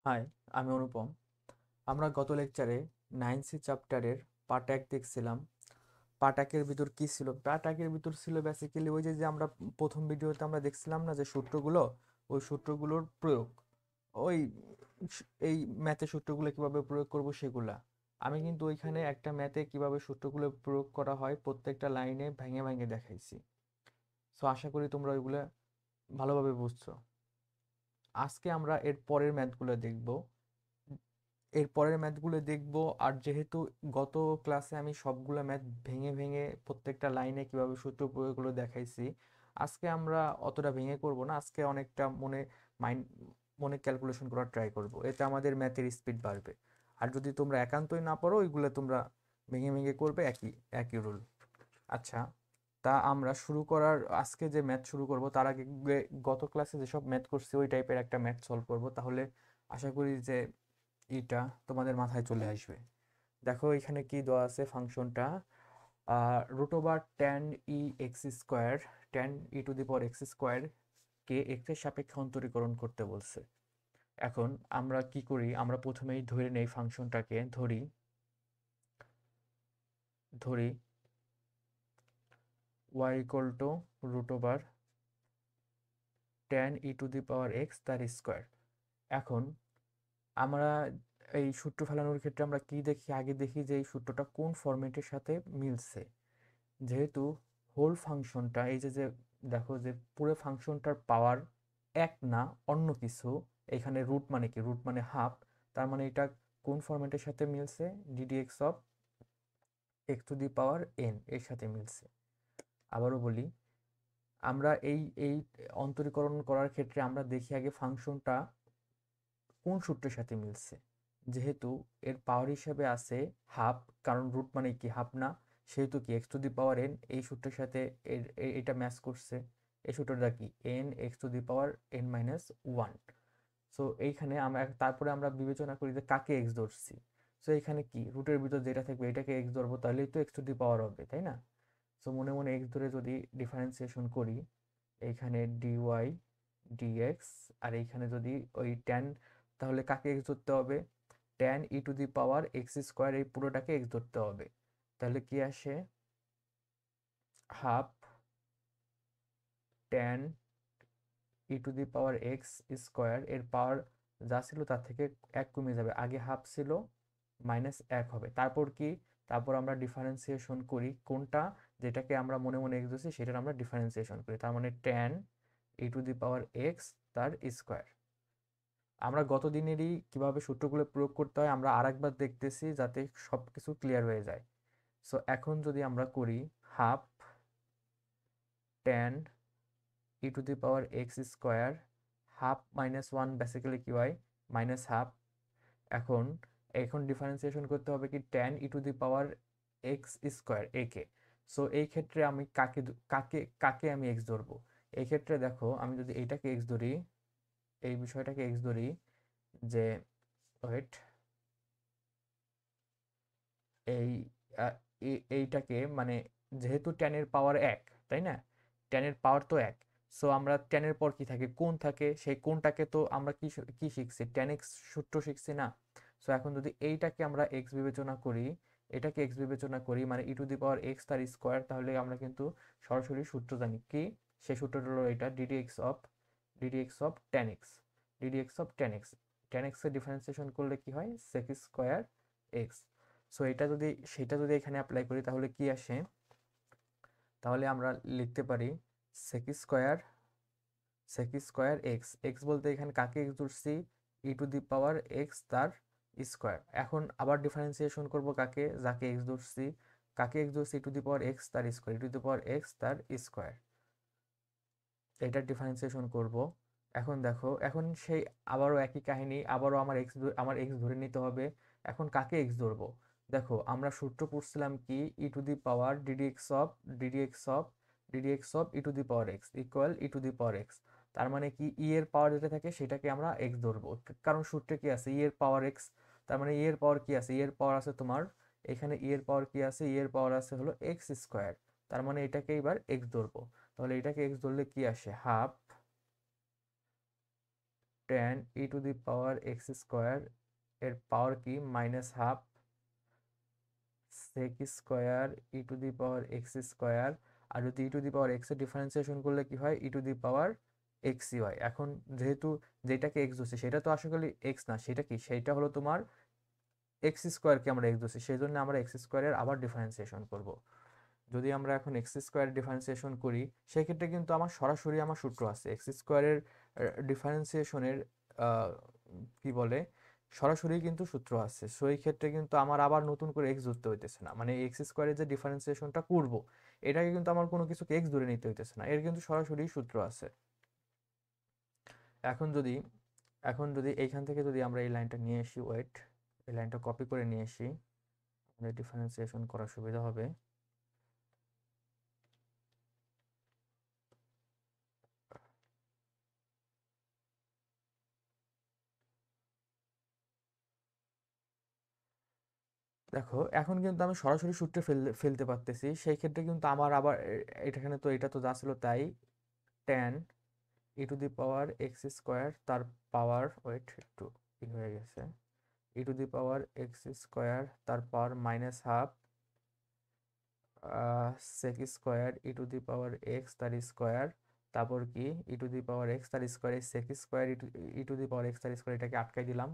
High, আমি অনুপম। আমরা গত লেকচারে 9C চ্যাপ্টারের পার্ট 1 দেখছিলাম। পার্ট 1-এর ভিতর কি ছিল? পার্ট 1-এর ভিতর ছিল বেসিক্যালি ওই যে আমরা প্রথম ভিডিওতে আমরা দেখছিলাম না যে সূত্রগুলো, ওই সূত্রগুলোর প্রয়োগ, ওই এই ম্যাথে সূত্রগুলো কিভাবে প্রয়োগ করব সেগুলা। আমি কিন্তু ওইখানে একটা ম্যাথে কিভাবে সূত্রগুলো প্রয়োগ করা হয় প্রত্যেকটা লাইনে ভেঙে ভেঙে দেখাইছি। সো আশা করি তোমরা ওইগুলো ভালোভাবে বুঝছো। আজকে আমরা এর পরের ম্যাথগুলো দেখব। এর পরের ম্যাথগুলো দেখব। আর যেহেতু গত ক্লাসে আমি সবগুলো ম্যাথ ভেঙে ভেঙে প্রত্যেকটা লাইনে কিভাবে সূত্র প্রয়োগগুলো দেখাইছি, আজকে আমরা অতটা ভেঙে করব না। আজকে অনেকটা মাইন্ড মনে ক্যালকুলেশন করার ট্রাই করব, এতে আমাদের ম্যাথের স্পিড বাড়বে। আর যদি তোমরা একান্তই না পারো, ওইগুলো তোমরা ভেঙে ভেঙে করবে, একই একই রুল। আচ্ছা, তা আমরা শুরু করার আজকে যে ম্যাথ শুরু করব তার আগে গত ক্লাসে যেসব ম্যাথ করছি ওই টাইপের একটা ম্যাথ সলভ করব, তাহলে আশা করি যে এটা তোমাদের মাথায় চলে আসবে। দেখো এখানে কি দেওয়া আছে ফাংশনটা, root over tan e x square, tan e to the power x square কে এক্স এর সাপেক্ষে অন্তরীকরণ করতে বলছে। এখন আমরা কি করি, আমরা প্রথমেই ধরে নেই ফাংশনটাকে, ধরি ধরি y equal to root over tan e to the power x তার স্কোয়ার। এখন আমরা এই সূত্র ফেলানোর ক্ষেত্রে আমরা কি দেখি, আগে দেখি যে এই সূত্রটা কোন ফরম্যাটের সাথে মিলছে। যেহেতু হোল ফাংশনটা এই যে যে দেখো যে পুরো ফাংশনটার পাওয়ার এক না অন্য কিছু, এখানে রুট মানে কি, রুট মানে হাফ, তার মানে এটা কোন ফরম্যাটের সাথে মিলছে, DD x of x two the power N এর সাথে মিলছে। আবারও বলি, আমরা এই এই অন্তরীকরণ করার ক্ষেত্রে আমরা দেখি আগে ফাংশনটা কোন সূত্রের সাথে মিলছে। যেহেতু এর পাওয়ার হিসাবে আছে হাফ, কারণ রুট মানে কি হাফ না, সেহেতু কি x two the power N এই সূত্রের সাথে এটা ম্যাচ করছে। এই সূত্রটা কি N x two the power N minus one. So এইখানে আমরা তারপরে আমরা বিবেচনা করি যে কাকে এক্স ধরছি। সো এখানে কি রুটের ভিতর যেটা থাকবে এটাকে এক্স ধরবো, তাহলেই তো এক্স টু দি পাওয়ার হবে, তাই না? সো মনে মনে এক্স ধরে যদি ডিফারেন্সিয়েশন করি, এইখানে ডিওয়াই ডিএক্স, আর এইখানে যদি ওই ট্যান, তাহলে কাকে এক্স ধরতে হবে, tan e to the power x square, এই পুরোটাকে এক্স ধরতে হবে। তাহলে কি আসে, half tan e to the power x square, এর পাওয়ার যা ছিল তার থেকে এক কমে যাবে, আগে হাফ ছিল মাইনাস এক হবে। তারপর কি, তারপর আমরা ডিফারেন্সিয়েশন করি কোনটা, যেটাকে আমরা মনে মনে এক্স ধরছি সেটার আমরা ডিফারেন্সিয়েশন করি, তার মানে tan e to the power x তার স্কোয়ার। আমরা গত দিনেরই কিভাবে সূত্রগুলো প্রয়োগ করতে হয় আমরা আরেকবার দেখতেছি, যাতে সব কিছু ক্লিয়ার হয়ে যায়। সো এখন যদি আমরা করি half tan e to the power x square, half minus one basically কি হয়, মাইনাস হাফ। এখন এখন ডিফারেন্সিয়েশন করতে হবে কি tan e to the power x square একে। সো এই ক্ষেত্রে আমি কাকে কাকে আমি এক্স ধরবো। এই ক্ষেত্রে দেখো, আমি যদি এইটাকে এক্স ধরি, এই বিষয়টাকে এক্স ধরি, যে ওয়েট, এই এইটাকে মানে, যেহেতু টেনের পাওয়ার এক, তাই না, টেনের পাওয়ার তো এক। সো আমরা টেনের পর কি থাকে, কোণ থাকে, সেই কোণটাকে তো আমরা কি শিখছি, টেন এক্স সূত্র শিখছি না। সো এখন যদি এইটাকে আমরা এক্স বিবেচনা করি, এটাকে এক্স বিবেচনা করি মানে ই টু দি পাওয়ার এক্স তার স্কোয়ার, তাহলে আমরা কিন্তু সরাসরি সূত্র জানি কি, সেই সূত্রটা হলো এটা, DD x of ten x, DD x of ten x. Ten এক্সের ডিফারেন্সিয়েশন করলে কি হয়, সেক স্কোয়ার এক্স। সো এটা যদি সেটা যদি এখানে অ্যাপ্লাই করি তাহলে কি আসে, তাহলে আমরা লিখতে পারি সেক স্কোয়ার, এক্স, এক্স বলতে এখানে কাকে এক্স ধরছি, ই টু দি পাওয়ার এক্স তার স্কোয়ার। এখন আবার ডিফারেন্সিয়েশন করব কাকে, যাকে এক্স ধরছি, কাকে এক্স ধরছি, ই টু দি পাওয়ার এক্স তার square, e to the power x তার স্কোয়ার, এটার ডিফারেন্সিয়েশন করব। এখন দেখো, এখন সেই আবারও একই কাহিনী, আবারও আমার এক্স ধরে নিতে হবে। এখন কাকে এক্স ধরবো, দেখো আমরা সূত্র পড়ছিলাম কি, e to the power d d x of e to the power x equal e to the power x. তার মানে কি, ই এর পাওয়ার যেটা থাকে সেটাকে আমরা এক্স ধরবো, কারণ সূত্রে কি আছে, ই এর পাওয়ার এক্স। তার মানে ই এর পাওয়ার কি আছে, ই এর পাওয়ার আছে তোমার, এখানে ই এর পাওয়ার কি আছে, ই এর পাওয়ার আছে হলো এক্স স্কোয়ার। তার মানে এটাকে এবার এক্স ধরবো। তাহলে এটাকে এক্স ধরলে কি আসে, half tan e to the power x square এর পাওয়ার কি minus half sec square e to the power x square. আর যদি e to the power x এর ডিফারেন্সিয়েশন করলে কি হয়, ই টু দি পাওয়ার এক্স হয়। এখন যেহেতু যেটাকে এক্স ধরছে সেটা তো আসলে এক্স না, সেটা কি, সেইটা হলো তোমার এক্স স্কোয়ারকে আমরা এক্স ধরছি, সেই জন্য আমরা এক্স স্কোয়ারের আবার ডিফারেন্সিয়েশন করব। যদি আমরা এখন এক্স স্কোয়ার ডিফারেন্সিয়েশন করি, সেক্ষেত্রে কিন্তু আমার সরাসরি আমার সূত্র আছে এক্স স্কোয়ারের ডিফারেন্সিয়েশনের, কি বলে, সরাসরি কিন্তু সূত্র আছে। সো এই ক্ষেত্রে কিন্তু আমার আবার নতুন করে এক্স ধরতে হইতেছে না, মানে এক্স স্কোয়ারের যে ডিফারেন্সিয়েশনটা করব, এটাকে কিন্তু আমার কোনো কিছুকে এক্স ধরে নিতে হইতেছে না, এর কিন্তু সরাসরি সূত্র আছে। এখন যদি এইখান থেকে যদি আমরা এই লাইনটা নিয়ে আসি, ওয়েট, এই লাইনটা কপি করে নিয়ে আসি, আমাদের ডিফারেন্সিয়েশন করার সুবিধা হবে। দেখো এখন কিন্তু আমি সরাসরি সূত্রে ফেলতে পারতেছি, সেই ক্ষেত্রে কিন্তু আমার আবার এখানে তো এটা তো যা ছিল তাই, tan e to the power x square তার পাওয়ার, ওয়েট একটু হয়ে গেছে, e to the power x square তার power minus half sec square e to the power x তার স্কোয়ার, তারপর কি e to the power x তার square, এই sec square e to the power x তার স্কোয়ার, এটাকে আটকাই দিলাম,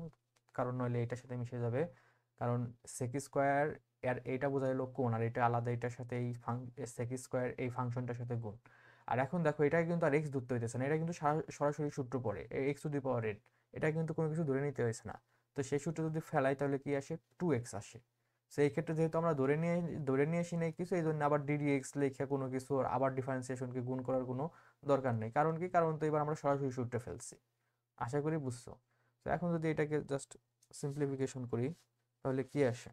কারণ নইলে এটার সাথে মিশে যাবে। কারণ সেক স্কোয়ার এর এইটা বোঝা হলো কোণ, আর এটা আলাদা, এটার সাথে এই সেক স্কোয়ার এই ফাংশনটার সাথে গুণ। আর এখন দেখো এটা কিন্তু আর এক্স ধরতে হইতেছে না, এটা কিন্তু সরাসরি সূত্র পড়ে x two the power N, এটা কিন্তু কোনো কিছু ধরে নিতে হয়েছে না। তো সেই সূত্র যদি ফেলাই তাহলে কি আসে, টু এক্স আসে। সেই ক্ষেত্রে যেহেতু আমরা ধরে নিয়ে আসি নাই কিছু, এই জন্য আবার ডিডিএক্স লেখা কোনো কিছু আবার ডিফারেন্সিয়েশনকে গুণ করার কোনো দরকার নেই। কারণ কি, কারণ তো এবার আমরা সরাসরি সূত্রে ফেলছি। আশা করি বুঝছো। তো এখন যদি এটাকে জাস্ট সিম্পলিফিকেশন করি তাহলে কি আসে,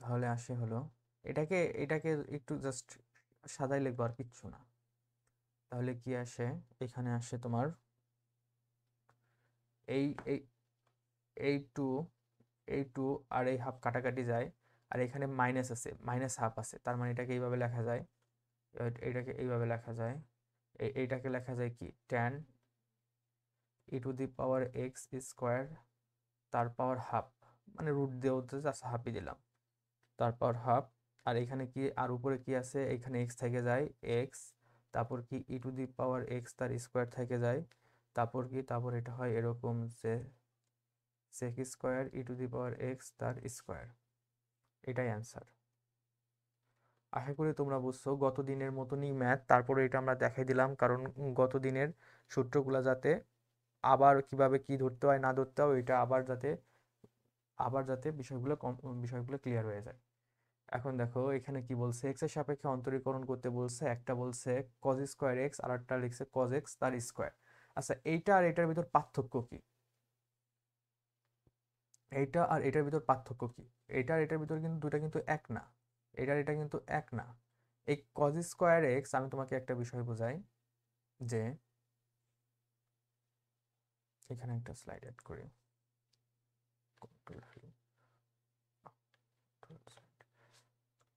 তাহলে আসে হলো, এটাকে একটু জাস্ট সাদাই লিখবো আর কিচ্ছু না। তাহলে কি আসে, এখানে আসে তোমার এই এই এই টু, এই টু আর এই হাফ কাটাকাটি যায়, আর এখানে মাইনাস আছে, মাইনাস হাফ আছে, তার মানে এটাকে এইভাবে লেখা যায়, এটাকে এইভাবে লেখা যায়, এইটাকে লেখা যায় কি, tan e to the power x square তার পাওয়ার হাফ, মানে রুট দিয়ে জাস্ট হাফই দিলাম, তার পাওয়ার হাফ। আর এখানে কি, আর উপরে কি আছে, এখানে এক্স থেকে যায় এক্স, তারপর কি e to the power x তার স্কোয়ার থেকে যায়, তারপর কি, তারপর এটা হয় এরকম যে sec square e to the power x তার স্কোয়ার, এটাই অ্যান্সার। আশা করি তোমরা বুঝছো, গত দিনের মতনই ম্যাথ, তারপরে এটা আমরা দেখাই দিলাম, কারণ গত দিনের সূত্রগুলা যাতে আবার কিভাবে কি ধরতে হয় না ধরতে হয়, এটা আবার যাতে বিষয়গুলো ক্লিয়ার হয়ে যায়। এখন দেখো এখানে কি বলছে, এক্স এর সাপেক্ষে অন্তরীকরণ করতে বলছে, একটা বলছে কজ স্কোয়ার এক্স আর একটা লিখছে কজ এক্স তার স্কোয়ার। আচ্ছা, এইটা আর এটার ভিতর পার্থক্য কি, এইটা আর এটার ভিতর পার্থক্য কি, এটা আর এটার ভিতর কিন্তু দুটা কিন্তু এক না, এটা আর এটা কিন্তু এক না। এই কজ স্কোয়ার এক্স, আমি তোমাকে একটা বিষয় বোঝাই, যে এখানে একটা স্লাইড অ্যাড করি,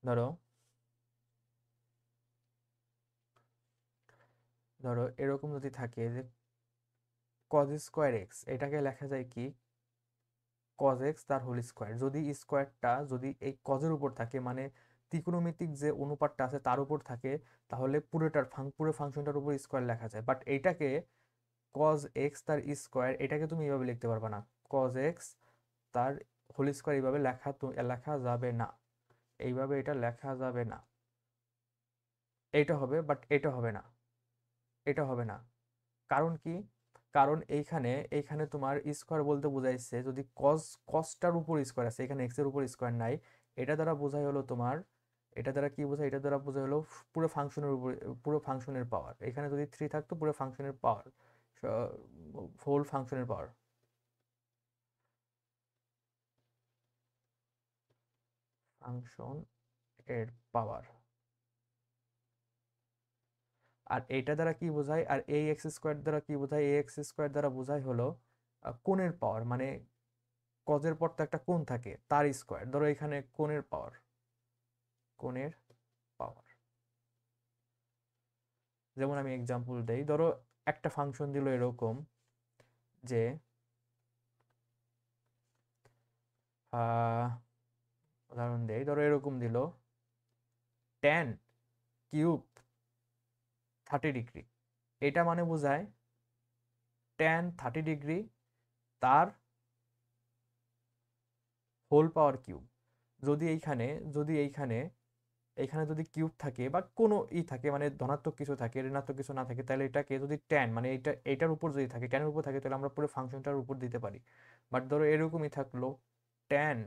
ধরো ধরো এরকম যদি থাকে যে কজ স্কোয়ার এক্স, এটাকে লেখা যায় কি, কজ এক্স তার হোল স্কোয়ার, যদি স্কোয়ারটা যদি এই কজের উপর থাকে, মানে ত্রিকোণমিতিক যে অনুপাতটা আছে তার উপর থাকে, তাহলে পুরো ফাংশনটার উপর স্কোয়ার লেখা যায়। বাট এইটাকে কজ এক্স তার স্কোয়ার, এটাকে তুমি এইভাবে লিখতে পারবে না, কজ এক্স তার হোল স্কোয়ার এইভাবে লেখা যাবে না, এইভাবে এটা লেখা যাবে না, এইটা হবে, বাট এটা হবে না, এটা হবে না। কারণ কি, কারণ এইখানে এইখানে তোমার স্কোয়ার বলতে বোঝাইছে যদি কসটার উপর স্কোয়ার আছে, এখানে এক্স এর উপর স্কোয়ার নাই, এটা দ্বারা বোঝাই হলো তোমার, এটা দ্বারা কি বোঝায়, এটা দ্বারা বোঝাই হলো পুরো ফাংশনের উপর, পুরো ফাংশনের পাওয়ার, এখানে যদি থ্রি থাকতো পুরো ফাংশনের পাওয়ার, হোল ফাংশনের পাওয়ার, ফাংশন এর পাওয়ার। আর এইটা দ্বারা কি বোঝায়, আর এই এক্স স্কোয়ার দ্বারা কি বোঝায়, এ এক্স স্কোয়ার দ্বারা বোঝায় হলো কোণের পাওয়ার, মানে কজের পর তো একটা কোণ থাকে তার স্কোয়ার। ধরো এখানে কোণের পাওয়ার, কোণের পাওয়ার। যেমন আমি এক্সাম্পল দেই, ধরো একটা ফাংশন দিল এরকম যে উদাহরণ দেই, ধরো এরকম দিল ট্যান কিউব 30 ডিগ্রি। এটা মানে বোঝায় ট্যান 30 ডিগ্রি তার হোল পাওয়ার কিউব। যদি এইখানে যদি এইখানে এইখানে যদি কিউব থাকে বা কোনো থাকে, মানে ধনাত্মক কিছু থাকে, ঋণাত্মক কিছু না থাকে, তাহলে এটাকে যদি ট্যান মানে এইটার উপর যদি থাকে, ট্যানের উপর থাকে, তাহলে আমরা পুরো ফাংশনটার উপর দিতে পারি। বাট ধরো এরকমই থাকলো ট্যান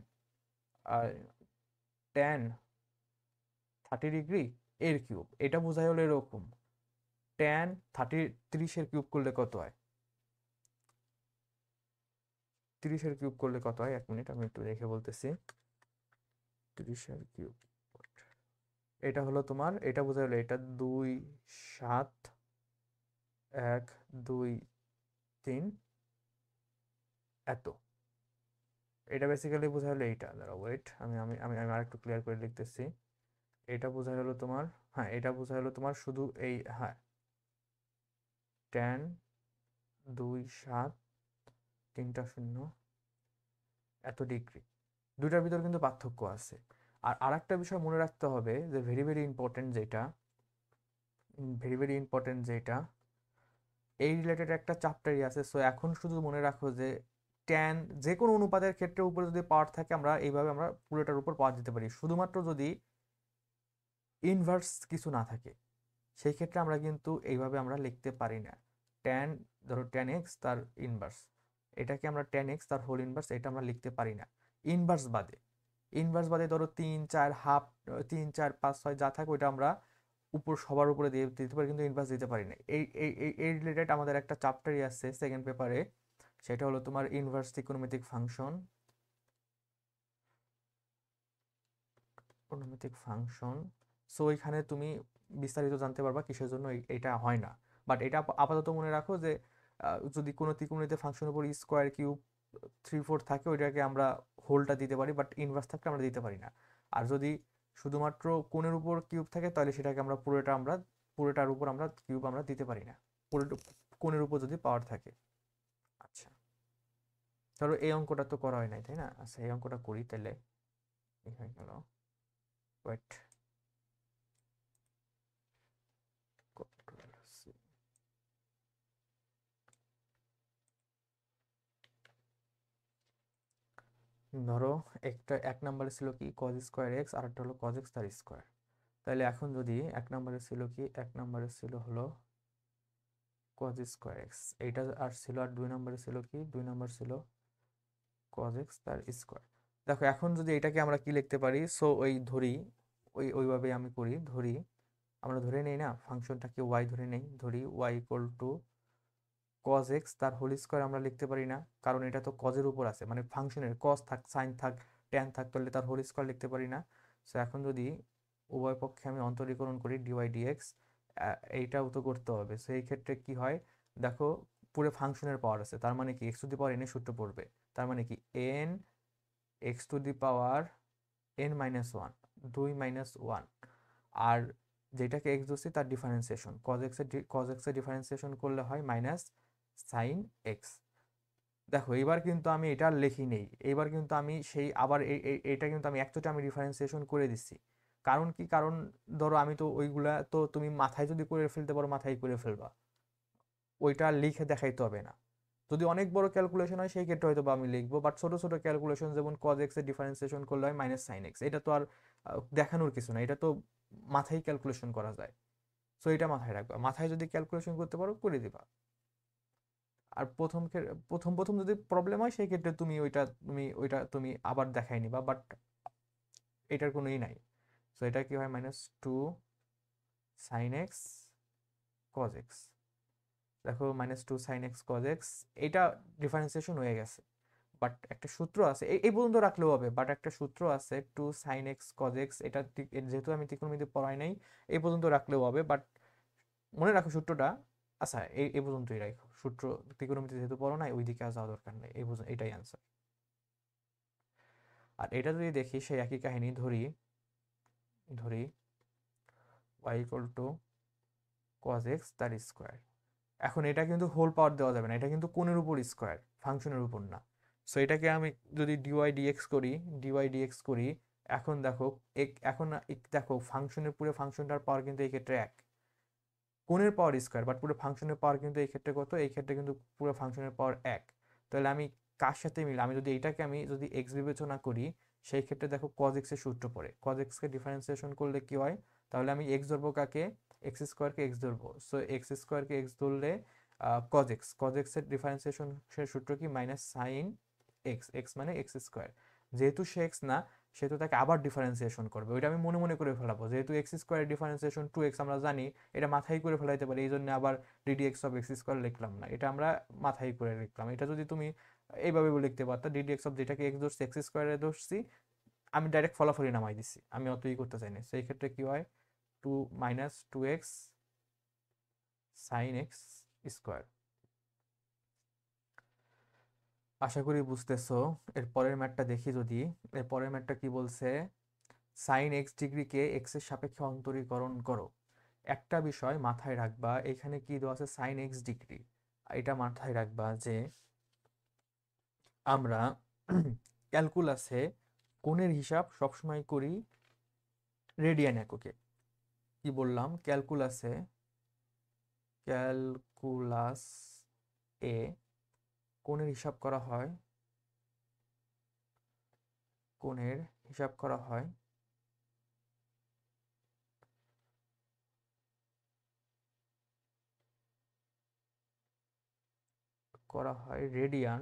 ট্যান 30 ডিগ্রি এর কিউব, এটা বোঝায় হলো এরকম ট্যান 30 কিউব করলে কত হয়, 30-এর কিউব করলে কত হয়, 1 মিনিট আমি একটু দেখে বলতেছি। 30-এর কিউব, এটা হলো তোমার, এটা বোঝা হলো এটা 2 7 1 2 3 এত। এটা বেসিক্যালি বোঝা হলো এইটা, দাঁড়াও ওয়েট, আমি আমি আমি আমি আরেকটু ক্লিয়ার করে লিখতেছি। এটা বোঝা হলো তোমার, হ্যাঁ এটা বোঝা হলো তোমার শুধু এই, হ্যাঁ ট্যান 2 7 3টা 0 এত ডিগ্রি। দুইটার ভিতর কিন্তু পার্থক্য আছে। আর আরেকটা বিষয় মনে রাখতে হবে যে ভেরি ভেরি ইম্পর্টেন্ট যেটা, ভেরি ভেরি ইম্পর্টেন্ট যেটা, এই রিলেটেড একটা চ্যাপ্টারই আছে। সো এখন শুধু মনে রাখো যে ট্যান যে কোনো অনুপাতের ক্ষেত্রে উপরে যদি পাওয়ার থাকে, আমরা এইভাবে আমরা পুরোটার উপর পাওয়ার দিতে পারি, শুধুমাত্র যদি ইনভার্স কিছু না থাকে সেই ক্ষেত্রে আমরা কিন্তু এইভাবে আমরা লিখতে পারি না। ট্যান, ধরো ট্যান এক্স তার ইনভার্স, এটাকে আমরা ট্যান এক্স তার হোল ইনভার্স, এটা আমরা লিখতে পারি না ইনভার্স বাদে। ইনভার্স বাদে ধরো 3 4 হাফ, 3 4 5 6 যা থাকে ওইটা আমরা উপর সবার উপরে দিয়ে দিতে পারি, কিন্তু ইনভার্স দিতে পারি না। এই রিলেটেড আমাদের একটা চ্যাপ্টারই আছে সেকেন্ড পেপারে, সেটা হলো তোমার ইনভার্স ত্রিকোণমিতিক ফাংশন, ত্রিকোণমিতিক ফাংশন। সো এখানে তুমি বিস্তারিত জানতে পারবা কিসের জন্য এটা হয় না। বাট এটা আপাতত মনে রাখো যে যদি কোনো ত্রিকোণমিতিক ফাংশনের উপর স্কোয়ার কিউব 3 4 থাকে, ওইটাকে আমরা হোলটা দিতে পারি, বাট ইনভার্স থাকলে আমরা দিতে পারি না। আর যদি শুধুমাত্র কোণের উপর কিউব থাকে, তাহলে সেটাকে আমরা পুরোটার উপর আমরা কিউব আমরা দিতে পারি না, পুরো কোণের উপর যদি পাওয়ার থাকে। আচ্ছা, ধরো এই অঙ্কটা তো করা হয় নাই তাই না? আচ্ছা এই অঙ্কটা করি তাহলে। এই হয়ে গেল, ওয়েট, ধরো একটা এক নম্বরে ছিল কি কজ স্কোয়ার এক্স, আর একটা হলো কজ এক্স তার স্কোয়ার। তাহলে এখন যদি এক নম্বরে ছিল কি, এক নম্বরে ছিল হলো কজ স্কোয়ার এক্স এইটা আর ছিল, আর 2 নম্বরে ছিল কি, 2 নম্বর ছিল কজ এক্স তার স্কোয়ার। দেখো এখন যদি এটাকে আমরা কি লিখতে পারি, সো ওই ধরি, ওইভাবে আমি করি, ধরি আমরা ধরে নেই না ফাংশনটাকে ওয়াই ধরে নেই, ধরি y equal to cos x তার হোল স্কোয়ার আমরা লিখতে পারি না, কারণ এটা তো কজের উপর আছে, মানে ফাংশনের কজ থাক সাইন থাক ট্যান থাক, তাহলে তার হোল স্কোয়ার লিখতে পারি না। সো এখন যদি উভয় পক্ষে আমি অন্তরীকরণ করি ডিওয়াই ডিএক্স, এইটাও তো করতে হবে। সো এই ক্ষেত্রে কি হয় দেখো, পুরো ফাংশনের পাওয়ার আছে, তার মানে কি x two the power N এর সূত্র পড়বে, তার মানে কি N x two the power N minus one, 2 - 1। আর যেটাকে এক্স ধরছি তার ডিফারেন্সিয়েশন, কজ এক্স এর ডিফারেন্সিয়েশন করলে হয় মাইনাস সাইন এক্স। দেখো এবার কিন্তু আমি এটা আর লিখি নেই, এবার কিন্তু আমি সেই আবার এটা কিন্তু আমি একচোটে আমি ডিফারেন্সিয়েশন করে দিচ্ছি। কারণ কি, কারণ ধরো আমি তো ওইগুলা তো তুমি মাথায় যদি করে ফেলতে পারো মাথায় করে ফেলবা, ওইটা আর লিখে দেখাইতে হবে না। যদি অনেক বড় ক্যালকুলেশন হয় সেই ক্ষেত্রে হয়তো বা আমি লিখবো, বাট ছোট ছোট ক্যালকুলেশন যেমন কজ এক্স এর ডিফারেন্সিয়েশন করলে হয় মাইনাস সাইন এক্স, এটা তো আর দেখানোর কিছু না, এটা তো মাথায় ক্যালকুলেশন করা যায়। সো এটা মাথায় রাখবা, মাথায় যদি ক্যালকুলেশন করতে পারো করে দিবা। আর প্রথম প্রথম যদি প্রবলেম হয় সেই ক্ষেত্রে তুমি আবার দেখাই নিবা, বাট এটার কোনো নাই। সো এটা কি হয় -2 সাইন এক্স কজ এক্স। দেখো -2 সাইন এক্স কজ এক্স, এটা ডিফারেন্সিয়েশন হয়ে গেছে। বাট একটা সূত্র আছে, এই পর্যন্ত রাখলেও হবে, বাট একটা সূত্র আছে 2 সাইন এক্স কজ এক্স, এটা যেহেতু আমি ত্রিকোণমিতি পড়াই নাই, এই পর্যন্ত রাখলেও হবে। বাট মনে রাখো সূত্রটা। আচ্ছা, এই পর্যন্তই রাখো সূত্র। ত্রিকোণমিতি যেহেতু পড়ো নাই, ওইদিকে আর যাওয়া দরকার নেই, এই পর্যন্ত এটাই অ্যান্সার। আর এটা যদি দেখি সেই একই কাহিনী, ধরি ধরি y equal two cos x তার স্কোয়ার। এখন এটা কিন্তু হোল পাওয়ার দেওয়া যাবে না, এটা কিন্তু কোণের উপর স্কোয়ার, ফাংশনের উপর না। সো এটাকে আমি যদি ডিওয়াই ডিএক্স করি, ডিওয়াই ডিএক্স করি, এখন দেখো এখন দেখো ফাংশনের পুরো ফাংশনটার পাওয়ার কিন্তু এই ক্ষেত্রে এক, কোণের পাওয়ার স্কোয়ার, বাট পুরো ফাংশনের পাওয়ার কিন্তু এই ক্ষেত্রে কত, এই ক্ষেত্রে কিন্তু পুরো ফাংশনের পাওয়ার এক। তাহলে আমি কার সাথে মিলে, আমি যদি এইটাকে আমি যদি এক্স বিবেচনা করি, সেই ক্ষেত্রে দেখো কজ এক্স এর সূত্র পড়ে, কজ এক্স কে ডিফারেন্সিয়েশন করলে কি হয়, তাহলে আমি এক্স ধরবো কাকে, এক্স স্কোয়ারকে এক্স ধরবো। সো এক্স স্কোয়ারকে এক্স ধরলে কজ এক্স এর ডিফারেন্সিয়েশন সূত্র কি, মাইনাস সাইন এক্স, এক্স মানে এক্স স্কোয়ার। যেহেতু সে এক্স না, সেহেতু তাকে আবার ডিফারেন্সিয়েশন করবে, ওইটা আমি মনে মনে করে ফেলাবো, যেহেতু এক্স স্কোয়ারের ডিফারেন্সিয়েশন টু এক্স আমরা জানি, এটা মাথায় করে ফেলাইতে পারি, এই জন্য আবার DD x of x square লিখলাম না, এটা আমরা মাথায় করে লিখলাম। এটা যদি তুমি এইভাবে লিখতে পারতা, ডিডি এক্স অফ যেটাকে এক্স ধরছি এক্স স্কোয়ারে ধরছি, আমি ডাইরেক্ট ফলাফলই নামাই দিছি, আমি অতই করতে চাইনি। সেই ক্ষেত্রে কি হয়, two minus two x sine x square. আশা করি বুঝতেছো। এর পরের ম্যাথটা দেখি যদি, এর পরের ম্যাথটা কি বলছে, সাইন এক্স ডিগ্রিকে এক্স এর সাপেক্ষে অন্তরীকরণ করো। একটা বিষয় মাথায় রাখবা, এখানে কি দেওয়া আছে, সাইন এক্স ডিগ্রি। এটা মাথায় রাখবা যে আমরা ক্যালকুলাসে কোণের হিসাব সবসময় করি রেডিয়ান এককে। কি বললাম, ক্যালকুলাস এ কোণের হিসাব করা হয়, কোণের হিসাব করা হয় রেডিয়ান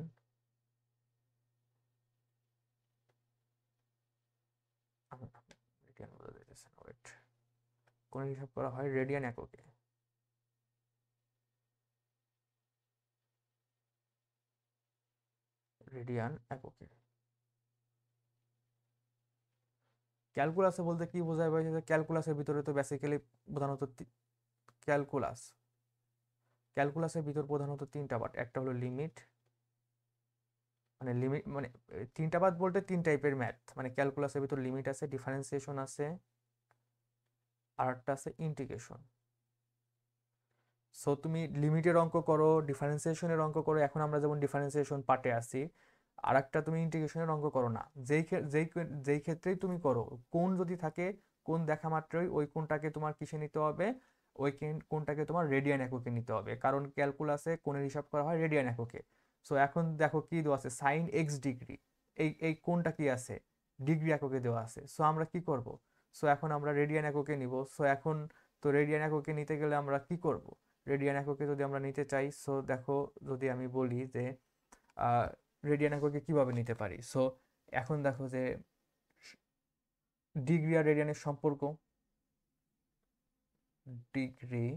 রেডিয়ান বলে দিতেছে না, ওয়েট, কোণের হিসাব করা হয় রেডিয়ান এককে, রেডিয়ান এককে। ক্যালকুলাসে বলতে কি বোঝায় ভাই, ক্যালকুলাসের ভিতরে তো বেসিক্যালি প্রধানত ক্যালকুলাস ক্যালকুলাসের ভিতর প্রধানত তিনটা পার্ট, একটা হলো লিমিট, মানে লিমিট মানে তিনটা পার্ট বলতে তিন টাইপের ম্যাথ, মানে ক্যালকুলাসের ভিতর লিমিট আছে, ডিফারেন্সিয়েশন আছে, আর একটা আছে ইন্টিগ্রেশন। সো তুমি লিমিটের অঙ্ক করো, ডিফারেন্সিয়েশনের অঙ্ক করো, এখন আমরা যেমন ডিফারেন্সিয়েশন পার্টে আছি, আর একটা তুমি ইন্টিগ্রেশনের অঙ্ক করো না, যেই ক্ষেত্রেই তুমি করো, কোণ যদি থাকে, কোণ দেখা মাত্রই ওই কোণটাকে তোমার কিসে নিতে হবে, ওই কোণটাকে তোমার রেডিয়ান এককে নিতে হবে, কারণ ক্যালকুলাসে কোণের হিসাব করা হয় রেডিয়ান এককে। সো এখন দেখো কি দেওয়া আছে, সাইন এক্স ডিগ্রি, এই কোণটা কি আছে, ডিগ্রি এককে দেওয়া আছে। সো আমরা কি করব, সো এখন আমরা রেডিয়ান এককে নিব। সো এখন তো রেডিয়ান এককে নিতে গেলে আমরা কি করব, রেডিয়ান এককে যদি আমরা নিতে চাই, সো দেখো যদি আমি বলি যে রেডিয়ান এককে কিভাবে নিতে পারি, সো এখন দেখো যে ডিগ্রি আর রেডিয়ানের সম্পর্ক, ডিগ্রি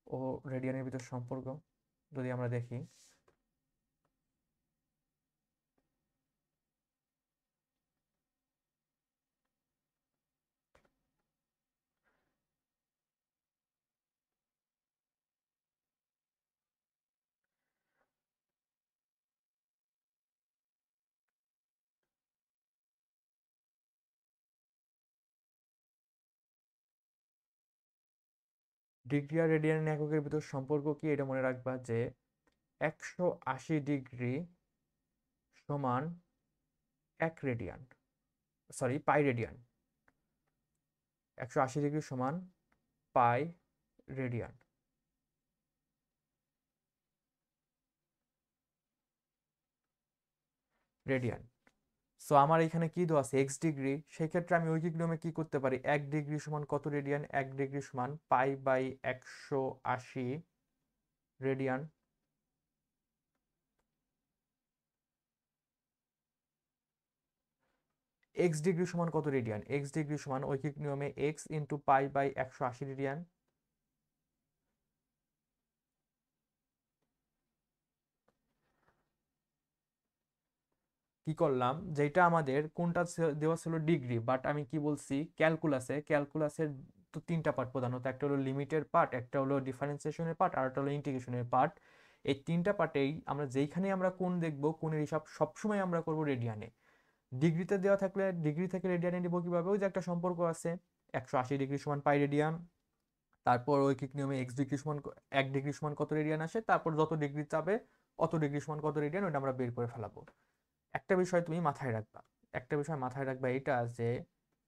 ও রেডিয়ানের ভিতর সম্পর্ক যদি আমরা দেখি, ডিগ্রি আর রেডিয়ানের এককের ভিতর সম্পর্ক কি, এটা মনে রাখবা যে 180 ডিগ্রি সমান 1 রেডিয়ান, সরি পাই রেডিয়ান, 180 ডিগ্রি সমান পাই রেডিয়ান। রেডিয়ান। সো আমার এখানে কি দেওয়া আছে, এক্স ডিগ্রি, সেক্ষেত্রে আমি ঐকিক নিয়মে কি করতে পারি, 1 ডিগ্রি সমান কত রেডিয়ান, 1 ডিগ্রি সমান pi by 180 radian. X degree সমান কত রেডিয়ান, এক্স ডিগ্রি সমান ঐকিক নিয়মে x into pi by 180 radian. কি করলাম, যেটা আমাদের কোনটা দেওয়া ছিল ডিগ্রি, বাট আমি কি বলছি, ক্যালকুলাসের তো তিনটা পার্ট প্রধানত, একটা হলো লিমিটের পার্ট, একটা হলো ডিফারেন্সিয়েশনের পার্ট, আর একটা হলো ইন্টিগ্রেশনের পার্ট। এই তিনটা পার্টেই আমরা যেইখানে আমরা কোণ দেখবো, কোণের হিসাব সবসময় আমরা করব রেডিয়ানে। ডিগ্রিতে দেওয়া থাকলে ডিগ্রি থেকে রেডিয়ানে নিব কিভাবে, ওই যে একটা সম্পর্ক আছে 180 ডিগ্রি সমান পাই রেডিয়ান, তারপর ঐকিক নিয়মে এক্স ডিগ্রি সমান 1 ডিগ্রি সমান কত রেডিয়ান আসে, তারপর যত ডিগ্রি চাবে অত ডিগ্রি সমান কত রেডিয়ান, ওটা আমরা বের করে ফেলাবো। একটা বিষয় তুমি মাথায় রাখবা, একটা বিষয় মাথায় রাখবা, এটা যে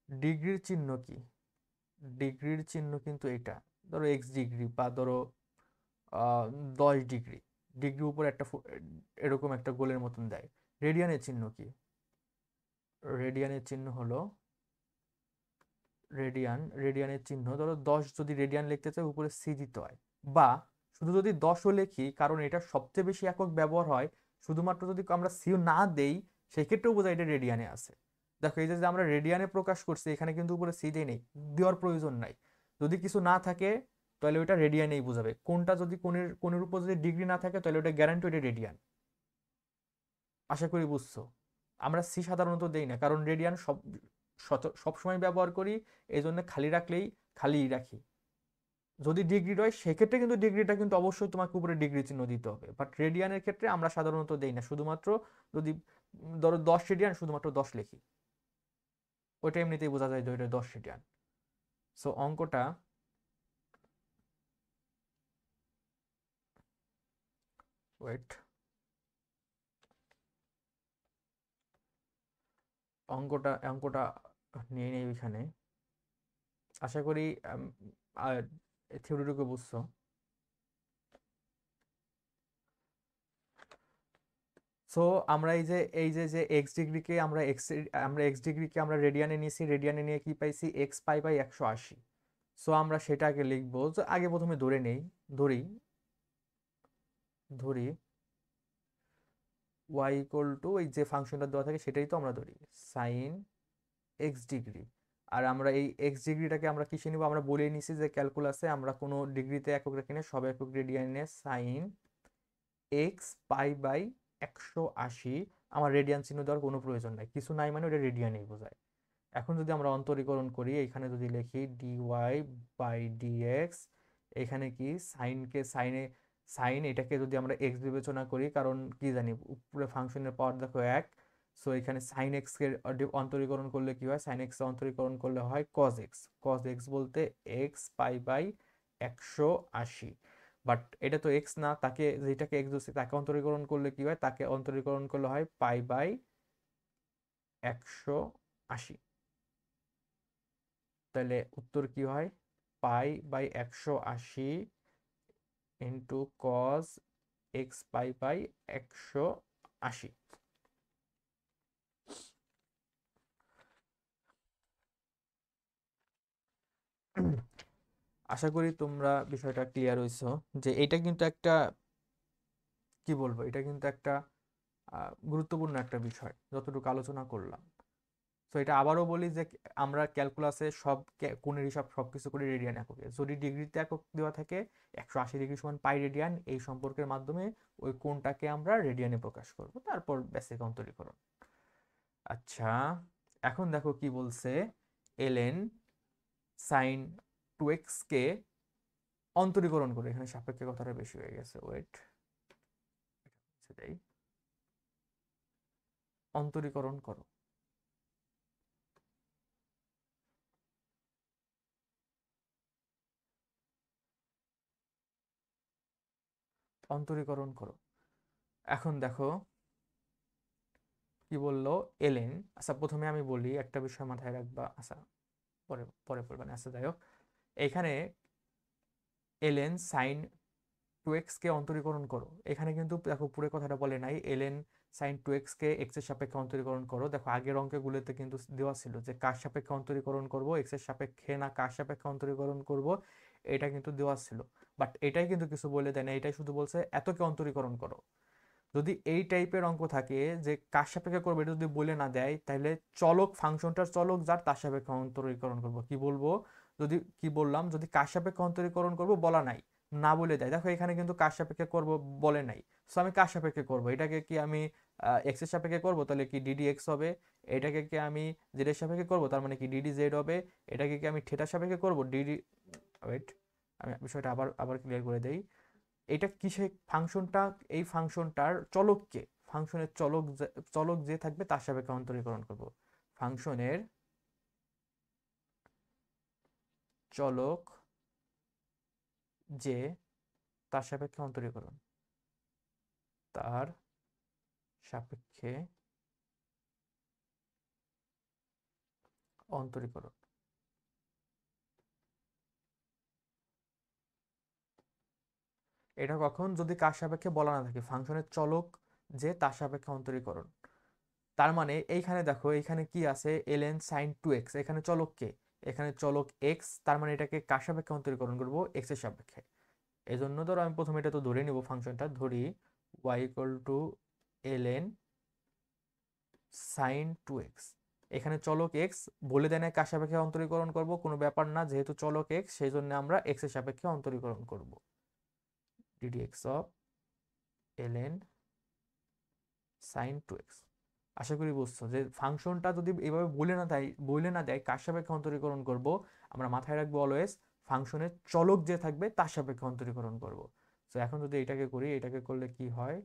ডিগ্রির চিহ্ন কি, ডিগ্রির চিহ্ন কিন্তু এটা, ধরো এক্স ডিগ্রি বা ধরো 10 ডিগ্রি, ডিগ্রি উপরে একটা এরকম একটা গোলের মতন দেয়। রেডিয়ানের চিহ্ন কি, রেডিয়ানের চিহ্ন হলো রেডিয়ান, রেডিয়ানের চিহ্ন ধরো 10 যদি রেডিয়ান লিখতে চাই উপরে সি দিতে হয়, বা শুধু যদি 10ও লিখি, কারণ এটা সবচেয়ে বেশি একক ব্যবহার হয়, শুধুমাত্র যদি আমরা সিও না দেই সেক্ষেত্রেও বোঝায় এটা রেডিয়ানে আছে। দেখো এই যে আমরা রেডিয়ানে প্রকাশ করছি, এখানে কিন্তু উপরে সি দেই নেই, দেওয়ার প্রয়োজন নাই। যদি কিছু না থাকে তাহলে ওইটা রেডিয়ানেই বোঝাবে। কোনটা যদি কোণের উপর যদি ডিগ্রি না থাকে তাহলে ওটা গ্যারান্টি ওটা রেডিয়ান। আশা করি বুঝছো। আমরা সি সাধারণত দেই না, কারণ রেডিয়ান সবসময় ব্যবহার করি, এই জন্য খালি রাখলেই খালিই রাখি। যদি ডিগ্রি হয় সেক্ষেত্রে কিন্তু ডিগ্রিটা কিন্তু অবশ্যই তোমাকে উপরে ডিগ্রি চিহ্ন দিতে হবে, বাট রেডিয়ানের ক্ষেত্রে আমরা সাধারণত দেই না, শুধুমাত্র যদি ধরো 10 রেডিয়ান শুধুমাত্র 10 লিখি, ওইটা এমনিতেই বোঝা যায় যে ওইটা 10 রেডিয়ান। সো অঙ্কটা ওয়েট, অঙ্কটা অঙ্কটা নিয়ে নেই এখানে। আশা করি থিওরিটুকু বুঝছো। সো আমরা এই যে এক্স ডিগ্রিকে আমরা রেডিয়ানে নিয়েছি, রেডিয়ানে নিয়ে কি পাইছি, এক্স পাই বাই 180। সো আমরা সেটাকে লিখবো, যে আগে প্রথমে ধরে নেই, ধরি ধরি ওয়াই ইকুয়াল টু এই যে ফাংশনটা দেওয়া থাকে সেটাই তো আমরা ধরি সাইন এক্স ডিগ্রি। আর আমরা এই এক্স ডিগ্রিটাকে আমরা কিসে নিব, আমরা বলে নিছি যে ক্যালকুলাসে আমরা কোনো ডিগ্রিতে একক রেখে নিয়ে সব একক রেডিয়ানে সাইন এক্স পাই বাই 180। আমার রেডিয়ান চিহ্ন দেওয়ার কোনো প্রয়োজন নাই, কিছু নাই মানে ওটা রেডিয়ানেই বোঝায়। এখন যদি আমরা অন্তরীকরণ করি, এখানে যদি লিখি ডিওয়াই বাই ডিএক্স, এখানে কি সাইন এটাকে যদি আমরা এক্স বিবেচনা করি, কারণ কি জানি উপরে ফাংশনের পাওয়ার দেখো 1, সো এখানে সাইন এক্স কে অন্তরীকরণ করলে কি হয়, সাইন এক্স অন্তরীকরণ করলে হয় কজ এক্স। কজ এক্স বলতে এক্স পাই বাই 180, বাট এটা তো এক্স না, তাকে যেটাকে এক্স ধরছে তাকে অন্তরীকরণ করলে কি হয়, তাকে অন্তরীকরণ করলে হয় পাই বাই 180। তাহলে উত্তর কি হয়, pi by 180 into cos x pi by 180। আশা করি তোমরা বিষয়টা ক্লিয়ার হইছো, যে এটা কিন্তু একটা কি বলবো, এটা কিন্তু একটা গুরুত্বপূর্ণ একটা বিষয় যতটুকু আলোচনা করলাম। তো এটা আবারও বলি যে আমরা ক্যালকুলাসে সব কোণের হিসাব সবকিছু করি রেডিয়ান এককে, যদি ডিগ্রিতে একক দেওয়া থাকে 180 ডিগ্রি সমান পাই রেডিয়ান, এই সম্পর্কের মাধ্যমে ওই কোণটাকে আমরা রেডিয়ানে প্রকাশ করব, তারপর বেসিক অন্তরীকরণ। আচ্ছা, এখন দেখো কি বলছে, এলএন সাইন 2x কে অন্তরীকরণ করে, এখানে সাপেক্ষে কথাটা বেশি হয়ে গেছে, ওয়েট সেটাই, অন্তরীকরণ করো। অন্তরীকরণ করো। এখন দেখো কি বললো, এলেন। আচ্ছা প্রথমে আমি বলি একটা বিষয় মাথায় রাখবা, আচ্ছা পরে পরে বলবা না, আচ্ছা যাই হোক, এখানে এলেন সাইন 2x কে অন্তরীকরণ করো, এখানে কিন্তু দেখো পুরো কথাটা বলে নাই, এলেন সাইন 2x কে এক্স এর সাপেক্ষে অন্তরীকরণ করো। দেখো আগের অঙ্কগুলোতে কিন্তু দেওয়া ছিল যে কার সাপেক্ষে অন্তরীকরণ করব, এক্স এর সাপেক্ষে না কার সাপেক্ষে অন্তরীকরণ করব, এটা কিন্তু দেওয়া ছিল। বাট এটাই কিন্তু কিছু বলে দেয় না, এটাই শুধু বলছে এতকে অন্তরীকরণ করো। যদি এই টাইপের অঙ্ক থাকে যে কার সাপেক্ষে করবো এটা যদি বলে না দেয়, তাহলে চলক ফাংশনটার চলক যার তার সাপেক্ষে অন্তরীকরণ করবো। কি বলবো, যদি কি বললাম, যদি কার সাপেক্ষে অন্তরীকরণ করবো বলা নাই, না বলে দেয়, দেখো এখানে কিন্তু কার সাপেক্ষে করবো বলে নাই, সো আমি কার সাপেক্ষে করবো, এটাকে কি আমি এক্স এর সাপেক্ষে করবো, তাহলে কি ডিডি এক্স হবে, এটাকে কি আমি জেড এর সাপেক্ষে করব, তার মানে কি ডিডি জেড হবে। এটাকে কি আমি থিটার সাপেক্ষে করব, ডিডি, ওয়েট, আমি বিষয়টা আবার আবার ক্লিয়ার করে দেই। এটা কিসে ফাংশনটা, এই ফাংশনটার চলককে, ফাংশনের চলক যে থাকবে তার সাপেক্ষে অন্তরীকরণ করব। ফাংশনের চলক যে তার সাপেক্ষে অন্তরীকরণ, তার সাপেক্ষে অন্তরীকরণ। এটা কখন, যদি কার সাপেক্ষে বলা না থাকে, ফাংশনের চলক যে তার সাপেক্ষে অন্তরীকরণ। তার মানে এইখানে দেখো, এইখানে কি আছে, ln sin 2x, এখানে চলক কে, এখানে চলক x, তার মানে এটাকে কার সাপেক্ষে অন্তরীকরণ করব, x এর সাপেক্ষে। এই জন্য ধরো আমি প্রথমে এটা তো ধরে নিব, ফাংশনটা ধরি y equal two ln sin 2x। এখানে চলক x বলে দেয় না কার সাপেক্ষে অন্তরীকরণ করব, কোনো ব্যাপার না, যেহেতু চলক x সেই জন্য আমরা x এর সাপেক্ষে অন্তরীকরণ করব, ddx of ln sin 2x। আশা করি বুঝছো যে ফাংশনটা যদি এভাবে বলে না দেয় কার সাপেক্ষে অন্তরীকরণ করব, আমরা মাথায় রাখবো অলওয়েজ ফাংশনের চলক যে থাকবে তার সাপেক্ষে অন্তরীকরণ করব। তো এখন যদি এটাকে করি, এটাকে করলে কি হয়,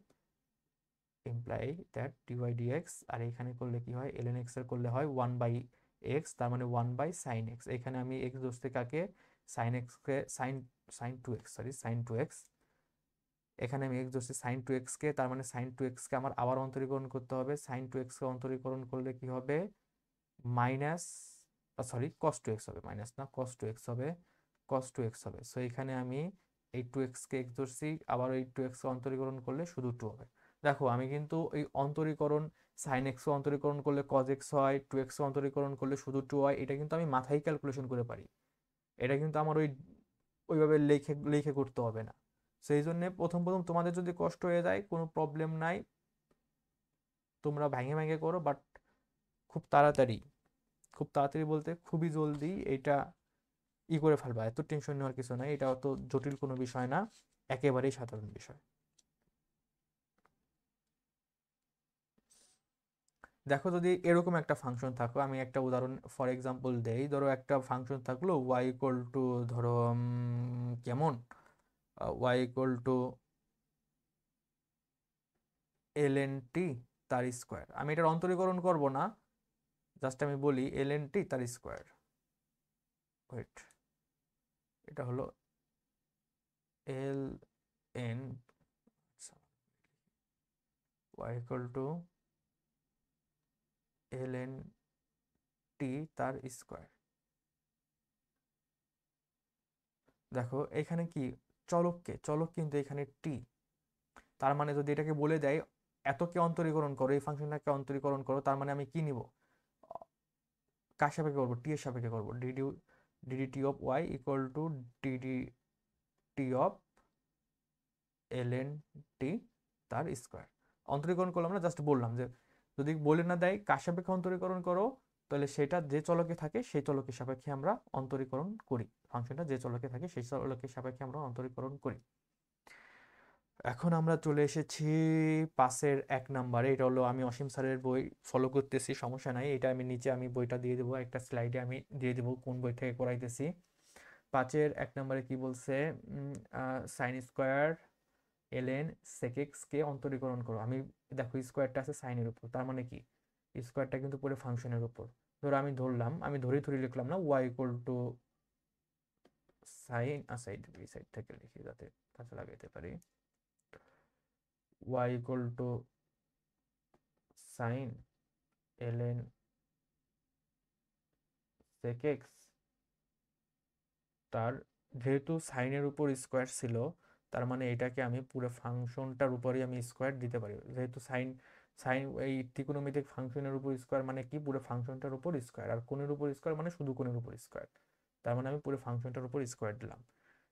ইমপ্লাই দ্যাট dy dx, আর এখানে করলে কি হয়, ln x এর করলে হয় 1/x, তার মানে 1/sin x। এখানে আমি x ধরতে কাকে, sin x কে, sin 2x, sorry sin 2x, এখানে আমি x ধরছি sin 2x কে, তার মানে sin 2x কে আমার আবার অন্তরীকরণ করতে হবে। sin 2x কে অন্তরীকরণ করলে কি হবে, মাইনাস, সরি cos 2x হবে, মাইনাস না cos 2x হবে, cos 2x হবে। সো এখানে আমি এই 2x কে x ধরছি, আবার এই 2x কে অন্তরীকরণ করলে শুধু 2 হবে। দেখো আমি কিন্তু এই অন্তরীকরণ, sin x কে অন্তরীকরণ করলে cos x হয়, 2x কে অন্তরীকরণ করলে শুধু 2 হয়, এটা কিন্তু আমি মাথায় ক্যালকুলেশন করে পারি। এটা কিন্তু আমার ওইভাবে লিখে লিখে করতে হবে না। সেই জন্য প্রথম প্রথম তোমাদের যদি কষ্ট হয়ে যায় কোনো প্রবলেম নাই, তোমরা ভেঙে ভেঙে করো, বাট খুব তাড়াতাড়ি, খুব তাড়াতাড়ি বলতে খুবই জলদি এটা করে ফেলবা, এত টেনশন নেওয়ার কিছু নাই, এটা অত জটিল কোনো বিষয় না, একেবারেই সাধারণ বিষয়। দেখো যদি এরকম একটা ফাংশন থাকো, আমি একটা উদাহরণ ফর এক্সাম্পল দেই, ধরো একটা ফাংশন থাকলো y ইকুয়াল টু, ধরো কেমন, y equal two ln t তার স্কোয়ার। আমি এটার অন্তরীকরণ করব না, জাস্ট আমি বলি ln t তার স্কোয়ার। ওয়েট, এটা হলো ln, y equal two ln t তার স্কোয়ার। দেখো এখানে কি, চলক কিন্তু এখানে t, তার মানে যদি এটাকে বলে দেয় এতকে অন্তরীকরণ করো, এই ফাংশনটাকে অন্তরীকরণ করো, তার মানে আমি কি নিব, কার সাপেক্ষে করবো, টি এর সাপেক্ষে করবো, d d of y equal to d d of ln t তার স্কোয়ার। অন্তরীকরণ করলাম না, জাস্ট বললাম যে যদি বলে না দেয় কার সাপেক্ষে অন্তরীকরণ করো, তাহলে সেটা যে চলকে থাকে সেই চলকের সাপেক্ষে আমরা অন্তরীকরণ করি, ফাংশনটা যে চলকে থাকে সেই চলকের সাপেক্ষে আমরা অন্তরীকরণ করি। এখন আমরা চলে এসেছি 5-1 নম্বরে। এটা হলো, আমি অসীম স্যারের বই ফলো করতেছি, সমস্যা নাই, এটা আমি নিচে আমি বইটা দিয়ে দেবো, একটা স্লাইডে আমি দিয়ে দেবো কোন বই থেকে করাইতেছি। 5-1 নম্বরে কি বলছে, sine square LN sec x কে অন্তরীকরণ করো। আমি দেখো স্কোয়ারটা আছে সাইনের উপর, তার মানে কি স্কোয়ারটা কিন্তু পুরো ফাংশনের উপর। ধরো আমি ধরলাম, আমি ধরে ধরে লিখলাম না, y equal to sine, side এই সাইড থেকে লিখি যাতে কাছে লাগাইতে পারি, y equal to sine ln sec x, তার, যেহেতু সাইনের উপর স্কোয়ার ছিল, তার মানে এটাকে আমি পুরো ফাংশনটার উপরেই আমি স্কোয়ার দিতে পারি, যেহেতু সাইন, এই ত্রিকোণমিতিক ফাংশনের উপর স্কোয়ার মানে কি, পুরো ফাংশনটার উপর স্কোয়ার, আর কোণের উপর স্কোয়ার মানে শুধু কোণের উপর স্কোয়ার, তার মানে আমি পুরো ফাংশনটার উপর স্কোয়ার দিলাম।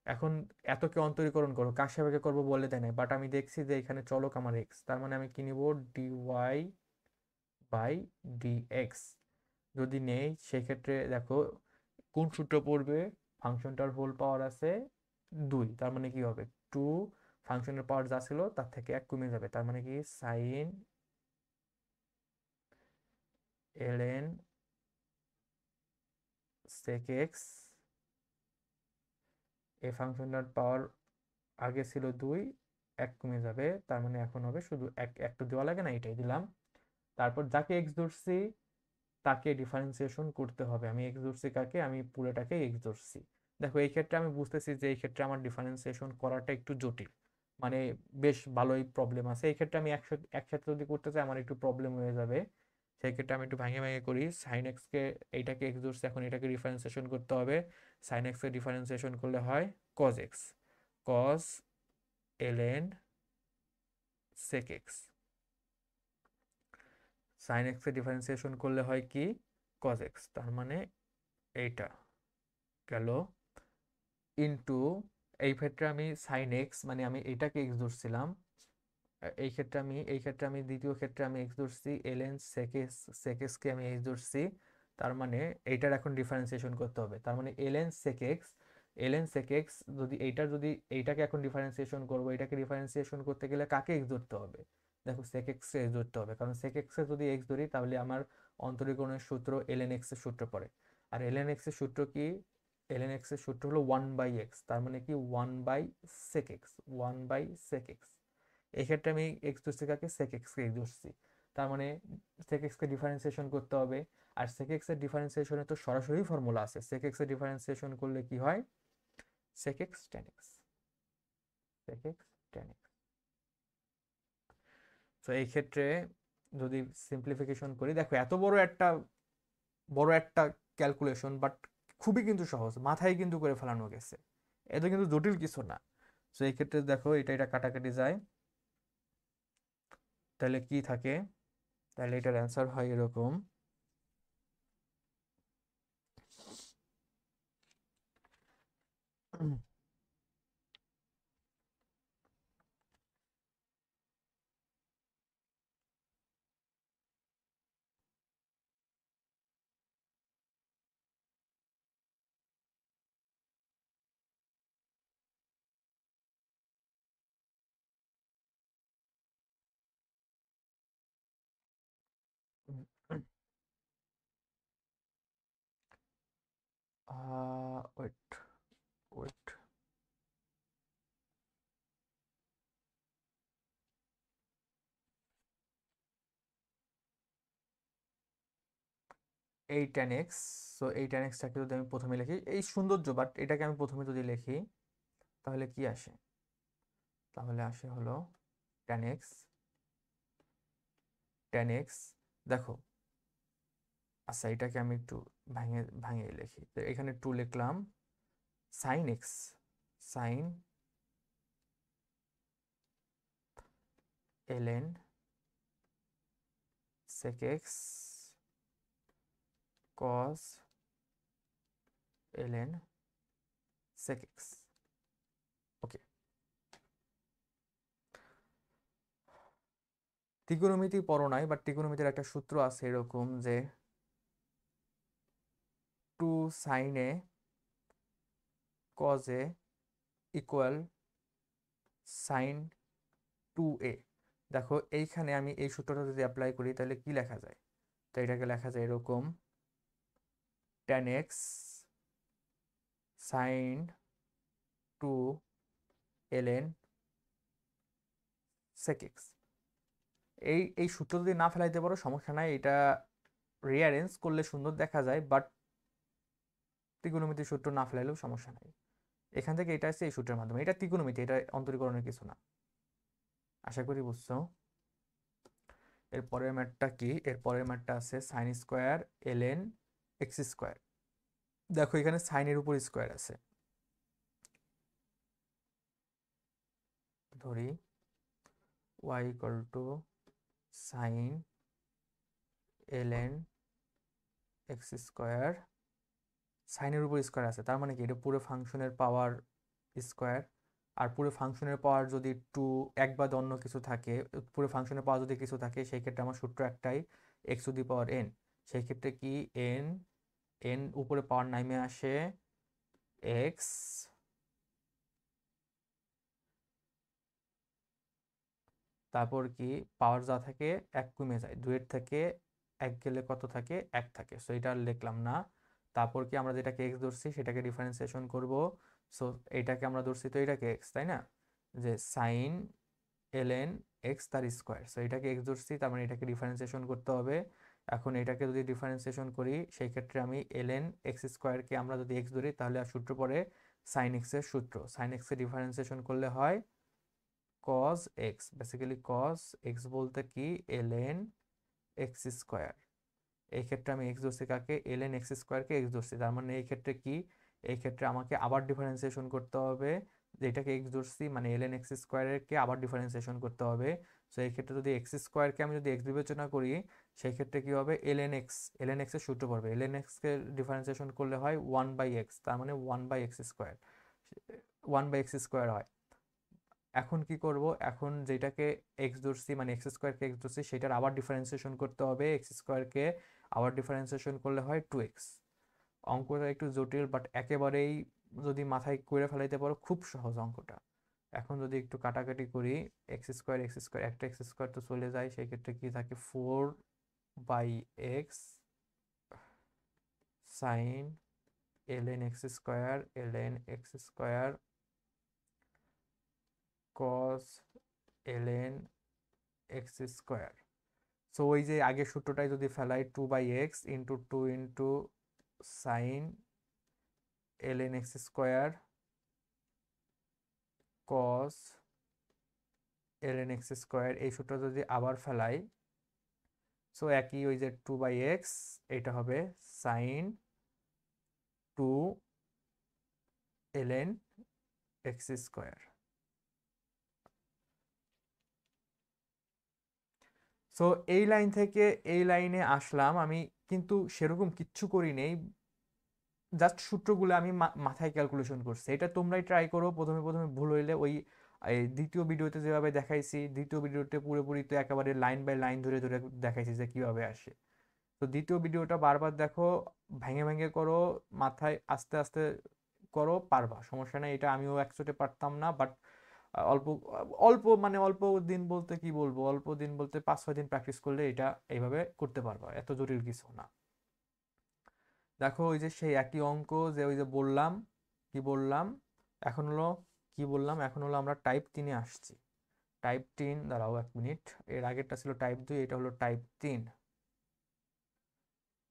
এখন এতকে অন্তরীকরণ করো, কার সাপেক্ষে করবো বলে দেয় নাই, বাট আমি দেখছি যে এখানে চলক আমার এক্স, তার মানে আমি কি নিব, ডিওয়াই বাই ডিএক্স। যদি নেই সেক্ষেত্রে দেখো কোন সূত্র পড়বে, ফাংশনটার হোল পাওয়ার আছে 2, তার মানে কি হবে 2, ফাংশনের পাওয়ার যা ছিল তার থেকে 1 কমে যাবে, তার মানে কি সাইন ln sec x, এই ফাংশনটার পাওয়ার আগে ছিল 2, 1 কমে যাবে, তার মানে এখন হবে শুধু এক তো দেওয়া লাগে না, এটাই দিলাম। তারপর যাকে এক্স ধরছি তাকে ডিফারেন্সিয়েশন করতে হবে। আমি এক্স ধরছি কাকে, আমি পুরোটাকে এক্স ধরছি। দেখো এই ক্ষেত্রে আমি বুঝতেছি যে এই ক্ষেত্রে আমার ডিফারেন্সিয়েশন করাটা একটু জটিল, মানে বেশ ভালোই প্রবলেম আছে এই ক্ষেত্রে। আমি একসাথে যদি করতে চাই আমার একটু প্রবলেম হয়ে যাবে। সেই ক্ষেত্রে আমি একটু ভাঙে ভাঙে করি। সাইন এক্স কে, এইটাকে এক্স ধরছি, এখন এটাকে ডিফারেন্সিয়েশন করতে হবে। সাইন এক্স কে ডিফারেন্সিয়েশন করলে হয় cos x, cos ln sec x। Sine x এর ডিফারেন্সিয়েশন করলে হয় কি, কজ এক্স, তার মানে এইটা গেল ইনটু, এই ক্ষেত্রে আমি সাইন এক্স মানে আমি এইটাকে এক্স ধরছিলাম, এই ক্ষেত্রে আমি দ্বিতীয় ক্ষেত্রে আমি এক্স ধরছি, ln sec x কে আমি এক্স ধরছি, তার মানে এইটার এখন ডিফারেন্সিয়েশন করতে হবে। তার মানে ln sec x যদি এইটার, যদি এইটাকে এখন ডিফারেন্সিয়েশন করবো, এটাকে ডিফারেন্সিয়েশন করতে গেলে কাকে এক্স ধরতে হবে, দেখো sec x কে এক্স ধরতে হবে, কারণ sec x এ যদি এক্স ধরি তাহলে আমার অন্তরীকরণের সূত্র ln x এর সূত্র পড়ে। আর ln x এর সূত্র কি, ln x এর সূত্র হলো 1/x, তার মানে কি 1/sec x, 1/sec x। এই ক্ষেত্রে আমি এক্স ধরছি কাকে, sec x কে এক্স ধরছি, তার মানে sec x কে ডিফারেন্সিয়েশন করতে হবে। আর sec x এর ডিফারেন্সিয়েশনে তো সরাসরি ফর্মুলা আছে, sec x এর ডিফারেন্সিয়েশন করলে কি হয়, sec x tan x, sec x tan x। তো এই ক্ষেত্রে যদি সিম্পলিফিকেশন করি, দেখো এত বড় একটা ক্যালকুলেশন, বাট খুবই কিন্তু সহজ, মাথায় কিন্তু করে ফেলানো গেছে, এত কিন্তু জটিল কিছু না। তো এই ক্ষেত্রে দেখো এটা কাটাকাটি যায়, তাহলে কি থাকে, তাহলে এটার অ্যান্সার হয় এরকম। ওয়েট ওয়েট, এই tan x, সো এই tan x টাকে যদি আমি প্রথমে লিখি, এই সৌন্দর্য, বাট এটাকে আমি প্রথমে যদি লিখি তাহলে কি আসে, তাহলে আসে হলো tan x, tan x, দেখো, আচ্ছা এটাকে আমি একটু ভাঙে ভাঙে লিখি, তো এখানে 2 লিখলাম, sin x, sin ln sec x cos ln sec x। ওকে, ত্রিকোণমিতি পড়ো নাই, বাট ত্রিকোণমিতির একটা সূত্র আছে এরকম যে 2 sin a cos a equal sin 2a। দেখো এইখানে আমি এই সূত্রটা যদি অ্যাপ্লাই করি তাহলে কি লেখা যায়, তো এটাকে লেখা যায় এরকম, tan x sin 2 ln sec x। এই সূত্র যদি না ফেলাইতে পারো সমস্যা নাই, এটা রিঅ্যারেঞ্জ করলে সুন্দর দেখা যায়, বাট ত্রিকোণমিতির সূত্র না ফেলাইলেও সমস্যা নাই। এখান থেকে এটা আসছে এই সূত্রের মাধ্যমে, এটা ত্রিকোণমিতি, এটা অন্তরীকরণের কিছু না। আশা করি বুঝছো। এর পরের ম্যাথটা কি, এর পরের ম্যাথটা আছে sine square ln x square. দেখো এখানে সাইনের উপর স্কোয়ার আছে, ধরি y equal to sine ln x square, সাইনের উপর স্কোয়ার আছে, তার মানে কি এটা পুরো ফাংশনের পাওয়ার স্কোয়ার। আর পুরো ফাংশনের পাওয়ার যদি টু, এক বা অন্য কিছু থাকে, পুরো ফাংশনের পাওয়ার যদি কিছু থাকে সেই ক্ষেত্রে আমার সূত্র একটাই, x two the power N. সেই ক্ষেত্রে কি এন, এন উপরে পাওয়ার নামে আসে এক্স, তারপর কি পাওয়ার যা থাকে এক কমে যায়, দুইয়ের থেকে 1 গেলে কত থাকে, 1 থাকে। সো এটা আর লিখলাম না। তারপর কি আমরা যেটাকে এক্স ধরছি সেটাকে ডিফারেন্সিয়েশন করব। সো এইটাকে আমরা ধরছি তো এটাকে এক্স, তাই না, যে সাইন এলএন এক্স তার স্কোয়ার। সো এটাকে এক্স ধরছি, তার মানে এটাকে ডিফারেন্সিয়েশন করতে হবে। এখন এটাকে যদি ডিফারেন্সিয়েশন করি সেই ক্ষেত্রে আমি এলএন এক্স স্কোয়ারকে আমরা যদি এক্স ধরি তাহলে আর সূত্র পড়ে সাইন এক্স এর সূত্র। সাইন এক্স এর ডিফারেন্সিয়েশন করলে হয় cos x. Basically cos x বলতে কি এলএন এক্স স্কোয়ার। এই ক্ষেত্রে আমি এক্স ধরছি কাকে, এলএন এক্স স্কোয়ারকে এক্স ধরছি। তার মানে এই ক্ষেত্রে কি, এই ক্ষেত্রে আমাকে আবার ডিফারেন্সিয়েশন করতে হবে। যেটাকে এক্স ধরছি মানে এলএন এক্স স্কোয়ারকে আবার ডিফারেন্সিয়েশন করতে হবে। সো এই ক্ষেত্রে যদি এক্স স্কোয়ারকে আমি যদি এক্স বিবেচনা করি সেই ক্ষেত্রে কি হবে, এলএন এক্স এর সূত্র পড়বে। এলএন এক্স কে ডিফারেন্সিয়েশন করলে হয় 1/x, তার মানে 1/x স্কোয়ার, 1/x স্কোয়ার হয়। এখন কি করব, এখন যেটাকে এক্স ধরছি মানে এক্স স্কোয়ারকে এক্স ধরছি সেটার আবার ডিফারেন্সিয়েশন করতে হবে। এক্স স্কোয়ারকে আবার ডিফারেন্সিয়েশন করলে হয় 2x। অঙ্কটা একটু জটিল, বাট একেবারেই যদি মাথায় করে ফেলাইতে পারো খুব সহজ অঙ্কটা। এখন যদি একটু কাটাকাটি করি, এক্স স্কোয়ার একটা এক্স স্কোয়ার তো চলে যায়, সেই ক্ষেত্রে কি থাকে 4/x sine l n x square cos l n x square. So ওই যে আগের সূত্রটাই যদি ফেলাই 2/x into 2 into sine l n x square cos l n x square, এই সূত্র যদি আবার ফেলাই সো একই ওই যে 2/x, এটা হবে sine 2 l n x square. So এই লাইন থেকে এই লাইনে আসলাম আমি, কিন্তু সেরকম কিচ্ছু করি নেই, জাস্ট সূত্রগুলো আমি মাথায় ক্যালকুলেশন করছি। এটা তোমরাই ট্রাই করো। প্রথমে প্রথমে ভুল হইলে ওই দ্বিতীয় ভিডিওতে যেভাবে দেখাইছি, দ্বিতীয় ভিডিওতে পুরোপুরি তো একেবারে লাইন বাই লাইন ধরে ধরে দেখাইছি যে কিভাবে আসে। তো দ্বিতীয় ভিডিওটা বারবার দেখো, ভেঙে ভেঙে করো, মাথায় আস্তে আস্তে করো, পারবা, সমস্যা নেই। এটা আমিও একসাথে পারতাম না, বাট অল্প অল্প মানে অল্প দিন বলতে কি বলবো, অল্প দিন বলতে 5-6 দিন প্র্যাকটিস করলে এটা এইভাবে করতে পারবা, এত জটিল কিছু না। দেখো ওই যে সেই একই অঙ্ক, যে ওই যে বললাম, কি বললাম এখন হলো, কি বললাম এখন হলো আমরা টাইপ 3-এ আসছি। টাইপ 3, দাঁড়াও 1 মিনিট, এর আগেরটা ছিল টাইপ 2, এটা হলো টাইপ 3।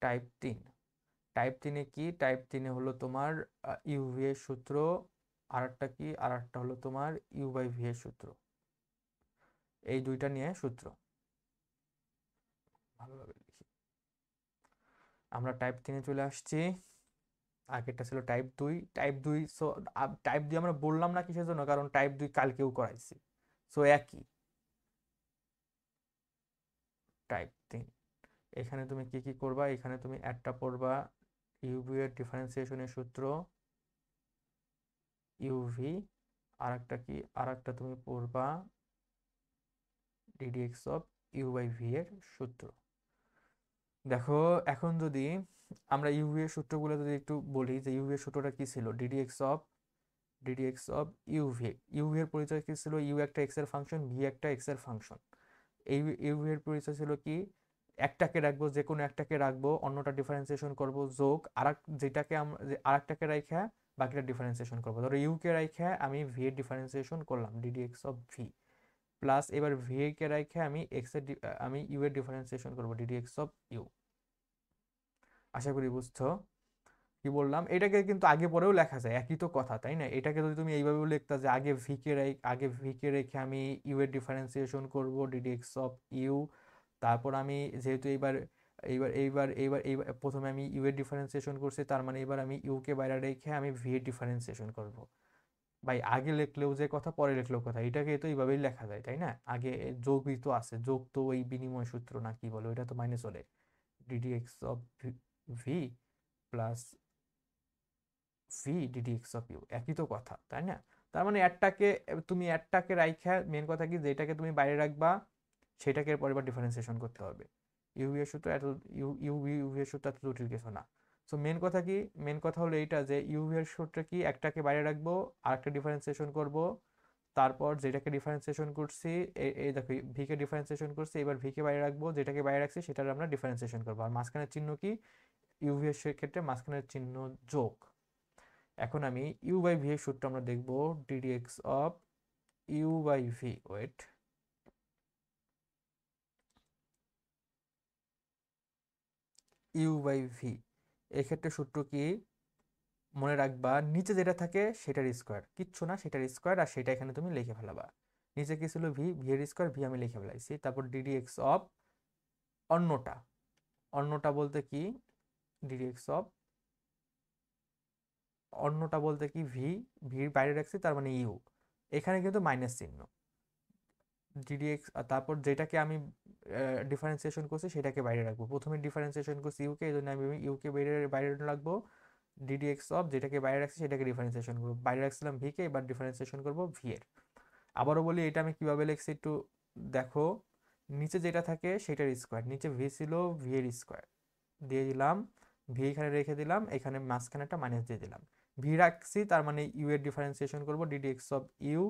টাইপ 3, টাইপ 3-এ কি, টাইপ 3-এ হলো তোমার ইউভি এর সূত্র, আর একটা কি, আর একটা হলো তোমার ইউ/ভি এর সূত্র। এই দুইটা নিয়ে সূত্র, ভালোভাবে লিখি। আমরা টাইপ 3-এ চলে আসছি। আগেরটা ছিল টাইপ 2। টাইপ 2, সো টাইপ 2 আমরা বললাম না কিসের জন্য, কারণ টাইপ 2 কালকেও করাইছি। সো একই টাইপ 3। এখানে তুমি কি কি করবা, এখানে তুমি একটা পড়বা ইউভি এর ডিফারেন্সিয়েশনের সূত্র ইউভি, আর একটা কি, আর একটা তুমি পড়বা ডিডিএক্স অফ ইউ/ভি এর সূত্র। দেখো এখন যদি আমরা ইউভি এর সূত্রগুলো যদি একটু বলি, যে ইউভি এর সূত্রটা কি ছিল, ডিডিএক্স অফ ইউভি। ইউভি এর পরিচয় কি ছিল, ইউ একটা এক্স এর ফাংশন, ভি একটা এক্স এর ফাংশন। এই ইউভি এর পরিচয় ছিল কি, একটাকে রাখবো, যে কোনো একটাকে রাখবো, অন্যটা ডিফারেন্সিয়েশন করব, যোগ আর যেটাকে আমরা আরেকটাকে রাইখা বাকিটা ডিফারেন্সিয়েশন করবো। ধরো ইউ কে রাইখা আমি ভি এর ডিফারেন্সিয়েশন করলাম ডিডিএক্স অফ ভি, প্লাস এবার ভি কে রাইখা আমি এক্স এর আমি ইউ এর ডিফারেন্সিয়েশন করবো ডিডিএক্স অফ ইউ। আশা করি বুঝছো কি বললাম। এটাকে কিন্তু আগে পরেও লেখা যায়, একই তো কথা, তাই না। এটাকে যদি তুমি এইভাবেও লিখতা যে আগে ভি কে রেখে আমি ইউ এর ডিফারেন্সিয়েশন করব ডিডিএক্স অফ ইউ, তারপর আমি যেহেতু এইবার এইবার এইবার এইবার এইবার প্রথমে আমি ইউ এর ডিফারেন্সিয়েশন করছি, তার মানে এবার আমি ইউ কে বাইরে রেখে আমি ভি এর ডিফারেন্সিয়েশন করব। ভাই আগে লিখলেও যে কথা, পরে লিখলেও কথা, এটাকে তো এইভাবেই লেখা যায়, তাই না। আগে যোগই তো আছে, যোগ তো ওই বিনিময় সূত্র না কি বলো, এটা তো মাইনে চলে। D d x of v plus v d d x of u, একই তো কথা, তাই না। তার মানে তুমি একটাকে রাইখা, মেন কথা কি, যেটাকে তুমি বাইরে রাখবা সেটাকে পরে বার ডিফারেন্সিয়েশন করতে হবে। ইউভি এর সূত্র এত ইউভি এর সূত্র এত জটিল কিছু না। সো মেন কথা কি, মেন কথা হলো এইটা যে ইউভি এর সূত্রে কি, একটাকে বাইরে রাখবো আর একটা ডিফারেন্সিয়েশন করব, তারপর যেটাকে ডিফারেন্সিয়েশন করছি, এই দেখো ভিকে ডিফারেন্সিয়েশন করছি, এবার ভিকে বাইরে রাখবো, যেটাকে বাইরে রাখছি সেটার আমরা ডিফারেন্সিয়েশন করবো। আর মাঝখানের চিহ্ন কি? ইউভি এর ক্ষেত্রে মাঝখানের চিহ্ন যোগ। এখন আমি ইউ বাই ভি এর সূত্র আমরা দেখবো, d d x of u by v, wait, u by v এক্ষেত্রে সূত্র কি মনে রাখবা, নিচে যেটা থাকে সেটার স্কোয়ার, কিচ্ছু না সেটার স্কোয়ার, আর সেটা এখানে তুমি লিখে ফেলাবা। নিচে কি ছিল? ভি, ভি এর স্কোয়ার, ভি আমি লিখে ফেলাইছি। তারপর ডিডিএক্স অফ অন্যটা, অন্যটা বলতে কি? ডিডিএক্স অফ অন্যটা বলতে কি? ভি, ভির বাইরে রাখছি তার মানে ইউ, এখানে কিন্তু মাইনাস চিহ্ন, ডিডিএক্স। তারপর যেটাকে আমি ডিফারেন্সিয়েশন করছি সেটাকে বাইরে রাখবো। প্রথমে ডিফারেন্সিয়েশন করছি ইউকে, এই জন্য আমি ইউকে বাইরে বাইরে রাখবো। ডিডিএক্স অফ যেটাকে বাইরে রাখছি সেটাকে ডিফারেন্সিয়েশন করবো, বাইরে রাখছিলাম ভিকে, এবার ডিফারেন্সিয়েশন করবো ভি এর। আবারও বলি, এটা আমি কিভাবে লিখছি একটু দেখো। নিচে যেটা থাকে সেটার স্কোয়ার, নিচে ভি ছিল, ভি এর স্কোয়ার দিয়ে দিলাম, ভি এখানে রেখে দিলাম, এখানে মাঝখানে একটা মাইনাস দিয়ে দিলাম। ভি রাখছি তার মানে ইউ এর ডিফারেন্সিয়েশন করবো, ডিডিএক্স অফ ইউ।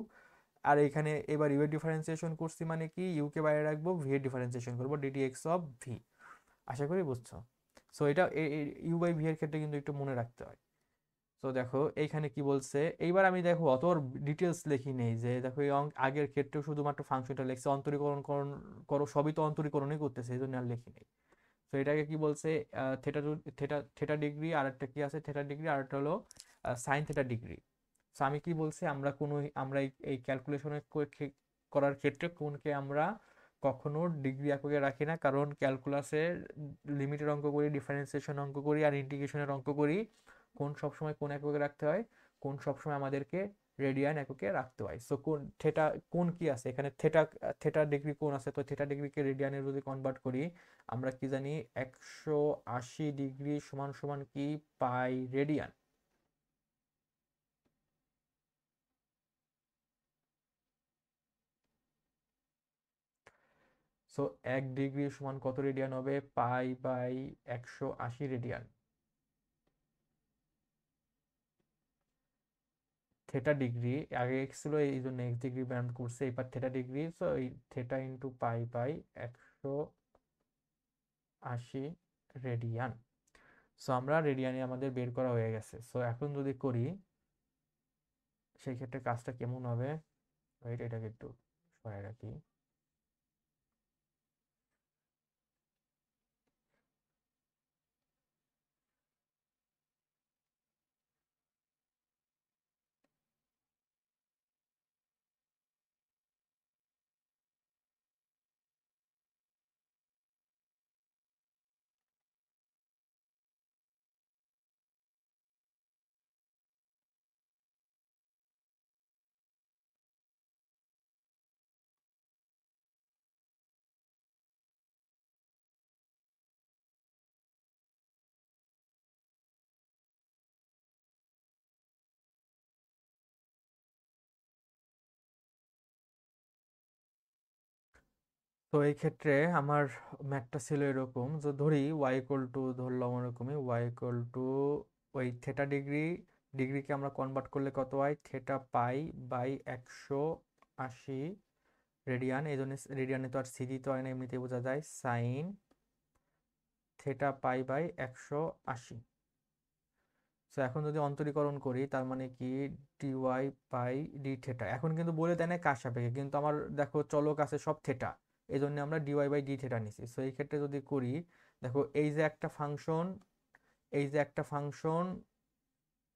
আর এখানে এবার ইউ এর ডিফারেন্সিয়েশন করছি মানে কি? ইউ কে বাইরে রাখবো, ভি এর ডিফারেন্সিয়েশন করবো, ডিডিএক্স অফ ভি। আশা করি বুঝছো। সো এটা ইউ বাই ভি এর ক্ষেত্রে কিন্তু একটু মনে রাখতে হয়। তো দেখো এইখানে কি বলছে, এইবার আমি দেখো অত ডিটেলস লিখি নেই, যে দেখো এই আগের ক্ষেত্রে শুধুমাত্র ফাংশনটা লিখছে, অন্তরীকরণ করো, সবই তো অন্তরীকরণই করতেছে, এই জন্য আর লিখি নেই। তো এটাকে কি বলছে? থেটা থেটা থেটা ডিগ্রি, আর একটা কি আছে? থেটা ডিগ্রি, আর একটা হলো সাইন থেটা ডিগ্রি। সো আমি কি বলছি, আমরা এই ক্যালকুলেশনে করার ক্ষেত্রে কোনকে আমরা কখনো ডিগ্রি এককে রাখি না, কারণ ক্যালকুলাসে লিমিটের অঙ্ক করি, ডিফারেন্সিয়েশন অঙ্ক করি, আর ইন্টিগ্রেশনের অঙ্ক করি, কোন সবসময় কোন এককে রাখতে হয়? কোন সবসময় আমাদেরকে রেডিয়ান এককে রাখতে হয়। সো কোন থেটা, কোন কি আছে এখানে? থেটা, থেটা ডিগ্রি কোন আছে? তো থেটা ডিগ্রিকে রেডিয়ানে যদি কনভার্ট করি, আমরা কি জানি? 180 ডিগ্রি সমান সমান কি? পাই রেডিয়ান। সো 1 ডিগ্রি সমান কত রেডিয়ান হবে? Pi by 180 radian. Theta degree আগে এক্স ছিল, এই জন্য এক্স ডিগ্রি ব্যান্ড করছে, এবার থেটা ডিগ্রি, সো এই theta into pi by 180 radian. So আমরা রেডিয়ানে আমাদের বের করা হয়ে গেছে। সো এখন যদি করি, সেই ক্ষেত্রে কাজটা কেমন হবে? ওয়েট, এটাকে একটু সরাই রাখি। তো এই ক্ষেত্রে আমার ম্যাথটা ছিল এরকম, যে ধরি ওয়াই ইকুয়াল টু, ধরলাম এরকমই, ওয়াই ইকুয়াল টু ওই থেটা ডিগ্রি, ডিগ্রিকে আমরা কনভার্ট করলে কত হয়? থেটা পাই বাই 180 রেডিয়ান, এই জন্য রেডিয়ানে তো আর সি দিতে হয় না, এমনিতেই বোঝা যায়, সাইন থেটা পাই বাই 180। তো এখন যদি অন্তরীকরণ করি, তার মানে কি? D y by d theta. এখন কিন্তু বলে দেয় না কার সাপেক্ষে, কিন্তু আমার দেখো চলক আছে সব থেটা, এই জন্য আমরা ডিওয়াই বাই ডি থেটা নিছি। সো এই ক্ষেত্রে যদি করি, দেখো এই যে একটা ফাংশন, এই যে একটা ফাংশন,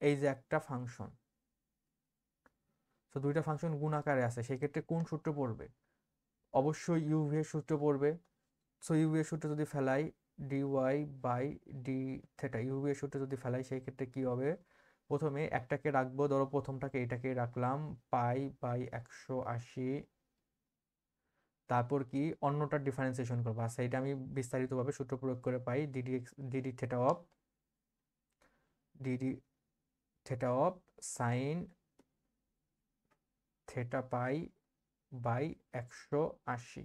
এই যে একটা ফাংশন, তো দুইটা ফাংশন গুণ আকারে আছে, সেই ক্ষেত্রে কোন সূত্র পড়বে? অবশ্যই ইউভি এর সূত্র পড়বে। সো ইউভি এর সূত্র যদি ফেলাই, d y by d theta, u v এর সূত্র যদি ফেলাই, সেই ক্ষেত্রে কি হবে? প্রথমে একটাকে রাখবো, ধরো প্রথমটাকে এটাকে রাখলাম, পাই বাই 180। তারপর কি? অন্যটার ডিফারেন্সিয়েশন করবো, আচ্ছা এটা আমি বিস্তারিতভাবে সূত্র প্রয়োগ করে পাই, d d theta of, d d theta of sine theta pi by 180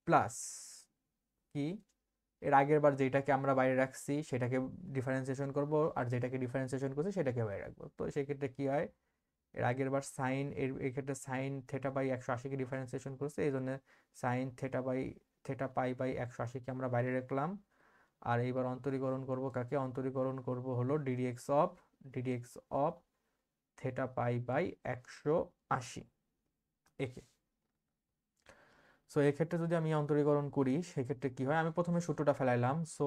plus কি? এর আগের বার যেটাকে আমরা বাইরে রাখছি সেটাকে ডিফারেন্সিয়েশন করব, আর যেটাকে ডিফারেন্সিয়েশন করছি সেটাকে বাইরে রাখবো। তো সেই ক্ষেত্রে কি হয়? এর আগের বার সাইন এই ক্ষেত্রে সাইন থেটা বাই 180 কে ডিফারেন্সিয়েশন করছে, এই জন্য সাইন থেটা পাই বাই 180 কে আমরা বাইরে রাখলাম। আর এইবার অন্তরীকরণ করব কাকে? অন্তরীকরণ করব হলো d d x of theta pi by 180 একে। সো এক্ষেত্রে যদি আমি অন্তরীকরণ করি সেক্ষেত্রে কি হয়, আমি প্রথমে সূত্রটা ফেলাইলাম। সো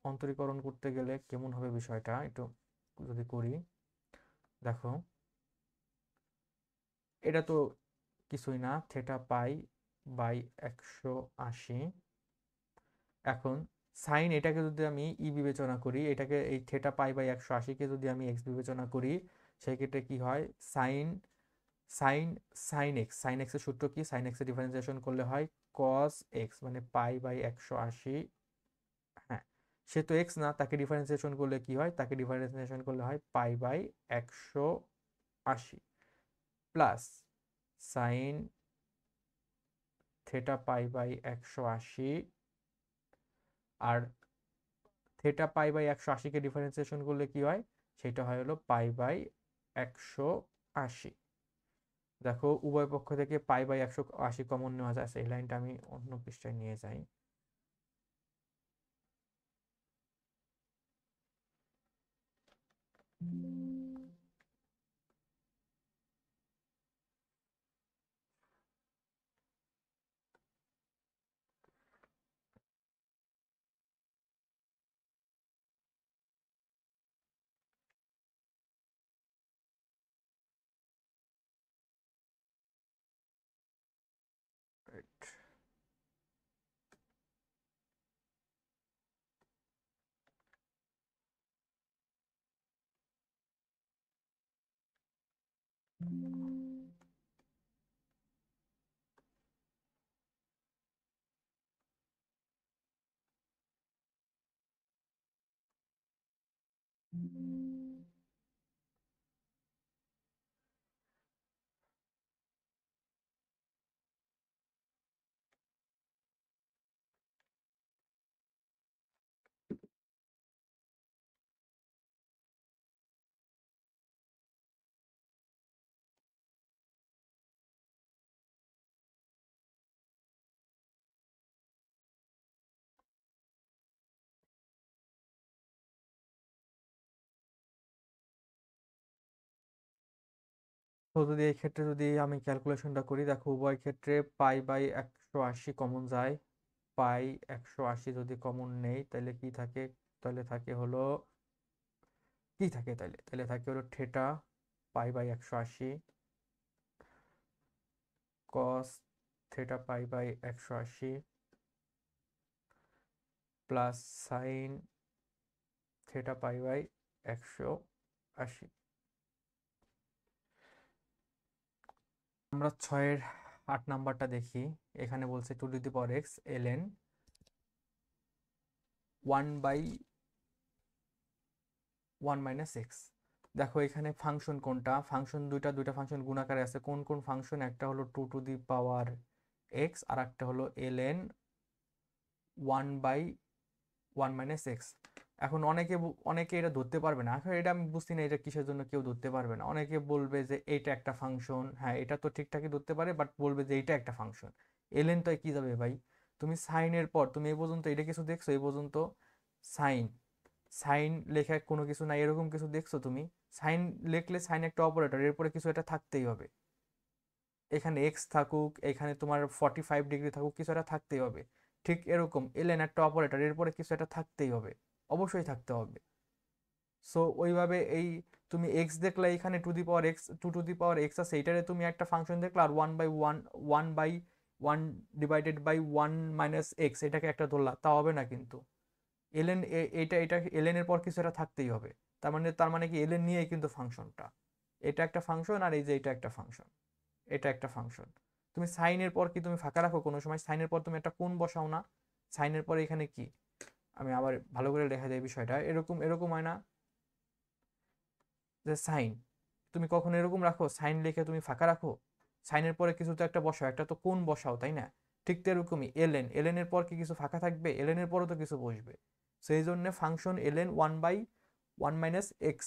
অন্তরীকরণ করতে গেলে কেমন হবে বিষয়টা একটু যদি করি, দেখো এটা তো কিছুই না, থেটা পাই বাই 180। এখন সাইন এটাকে যদি আমি বিবেচনা করি, এটাকে এই থেটা পাই বাই 180কে যদি আমি এক্স বিবেচনা করি, সেক্ষেত্রে কি হয়, সাইন সাইন সাইন এক্স এর সূত্র কি? সাইন এক্স এর ডিফারেন্সিয়েশন করলে হয় কস এক্স, মানে পাই বাই 180। হ্যাঁ, সে তো এক্স না, তাকে ডিফারেন্সিয়েশন করলে কি হয়? তাকে ডিফারেন্সিয়েশন করলে হয় pi by 180 plus sine theta pi by 180, আর থেটা পাই বাই 180কে ডিফারেন্সিয়েশন করলে কি হয়? সেটা হয় হলো পাই বাই 180। দেখো উভয় পক্ষ থেকে পাই বাই 180 কমন নেওয়া যায়, এই লাইনটা আমি অন্য পৃষ্ঠায় নিয়ে যাই। Right. তো যদি এই ক্ষেত্রে যদি আমি ক্যালকুলেশনটা করি, দেখো উভয় ক্ষেত্রে পাই বাই 180 কমন যায়। পাই 180 যদি কমন নেই তাহলে কি থাকে? তাহলে থাকে হলো কি থাকে তাহলে তাহলে থাকে হলো theta pi by 180 cos theta pi by 180 plus sine theta pi by 180। আমরা 8 নাম্বারটা দেখি। এখানে বলছে 2 to the power x ln 1/1 - x। দেখো এখানে ফাংশন কোনটা? ফাংশন দুইটা ফাংশন গুণাকারে আছে। কোন কোন ফাংশন? একটা হলো 2 to the power x আর একটা হলো ln 1/1 - x। এখন অনেকে এটা ধরতে পারবে না। এখন এটা আমি বুঝছি না এটা কিসের জন্য কেউ ধরতে পারবে না। অনেকে বলবে যে এইটা একটা ফাংশন, হ্যাঁ এটা তো ঠিকঠাকই ধরতে পারে, বাট বলবে যে এইটা একটা ফাংশন। এলএন তো কি যাবে ভাই? তুমি সাইনের পর তুমি এই পর্যন্ত এটা কিছু দেখছো? এই পর্যন্ত সাইন সাইন লেখা কোনো কিছু নাই এরকম কিছু দেখছো তুমি? সাইন লিখলে সাইন একটা অপারেটর, এরপরে কিছু একটা থাকতেই হবে। এখানে এক্স থাকুক, এখানে তোমার 45 ডিগ্রি থাকুক, কিছু একটা থাকতেই হবে। ঠিক এরকম এলএন একটা অপারেটর, এরপরে কিছু একটা থাকতেই হবে, অবশ্যই থাকতে হবে। সো ওইভাবে এই তুমি এক্স দেখলে এখানে two the power x 2 to the power x আছে, এইটারে তুমি একটা ফাংশন দেখলে, আর 1/1 1/1 ডিভাইডেড বাই 1 - x এটাকে একটা ধরলা, তা হবে না কিন্তু। এলএন এটা এলএন এর পর কিছু একটা থাকতেই হবে। তার মানে কি এলএন নিয়েই কিন্তু ফাংশনটা। এটা একটা ফাংশন, আর এই যে এটা একটা ফাংশন, এটা একটা ফাংশন। তুমি সাইনের পর কি তুমি ফাঁকা রাখো কোনো সময়? সাইনের পর তুমি একটা কোণ বসাও না? সাইনের পরে এখানে কি, আমি আবার ভালো করে লেখা যায় বিষয়টা, এরকম এরকম হয় না যে সাইন, তুমি কখনো এরকম রাখো সাইন লিখে তুমি ফাঁকা রাখো? সাইনের পরে কিছু তো একটা বসাও, একটা তো কোণ বসাও, তাই না? ঠিক তো এরকমই এলএন এর পর কি কিছু ফাঁকা থাকবে? এলএন এর পরও তো কিছু বসবে। সেই জন্য function l n one minus x,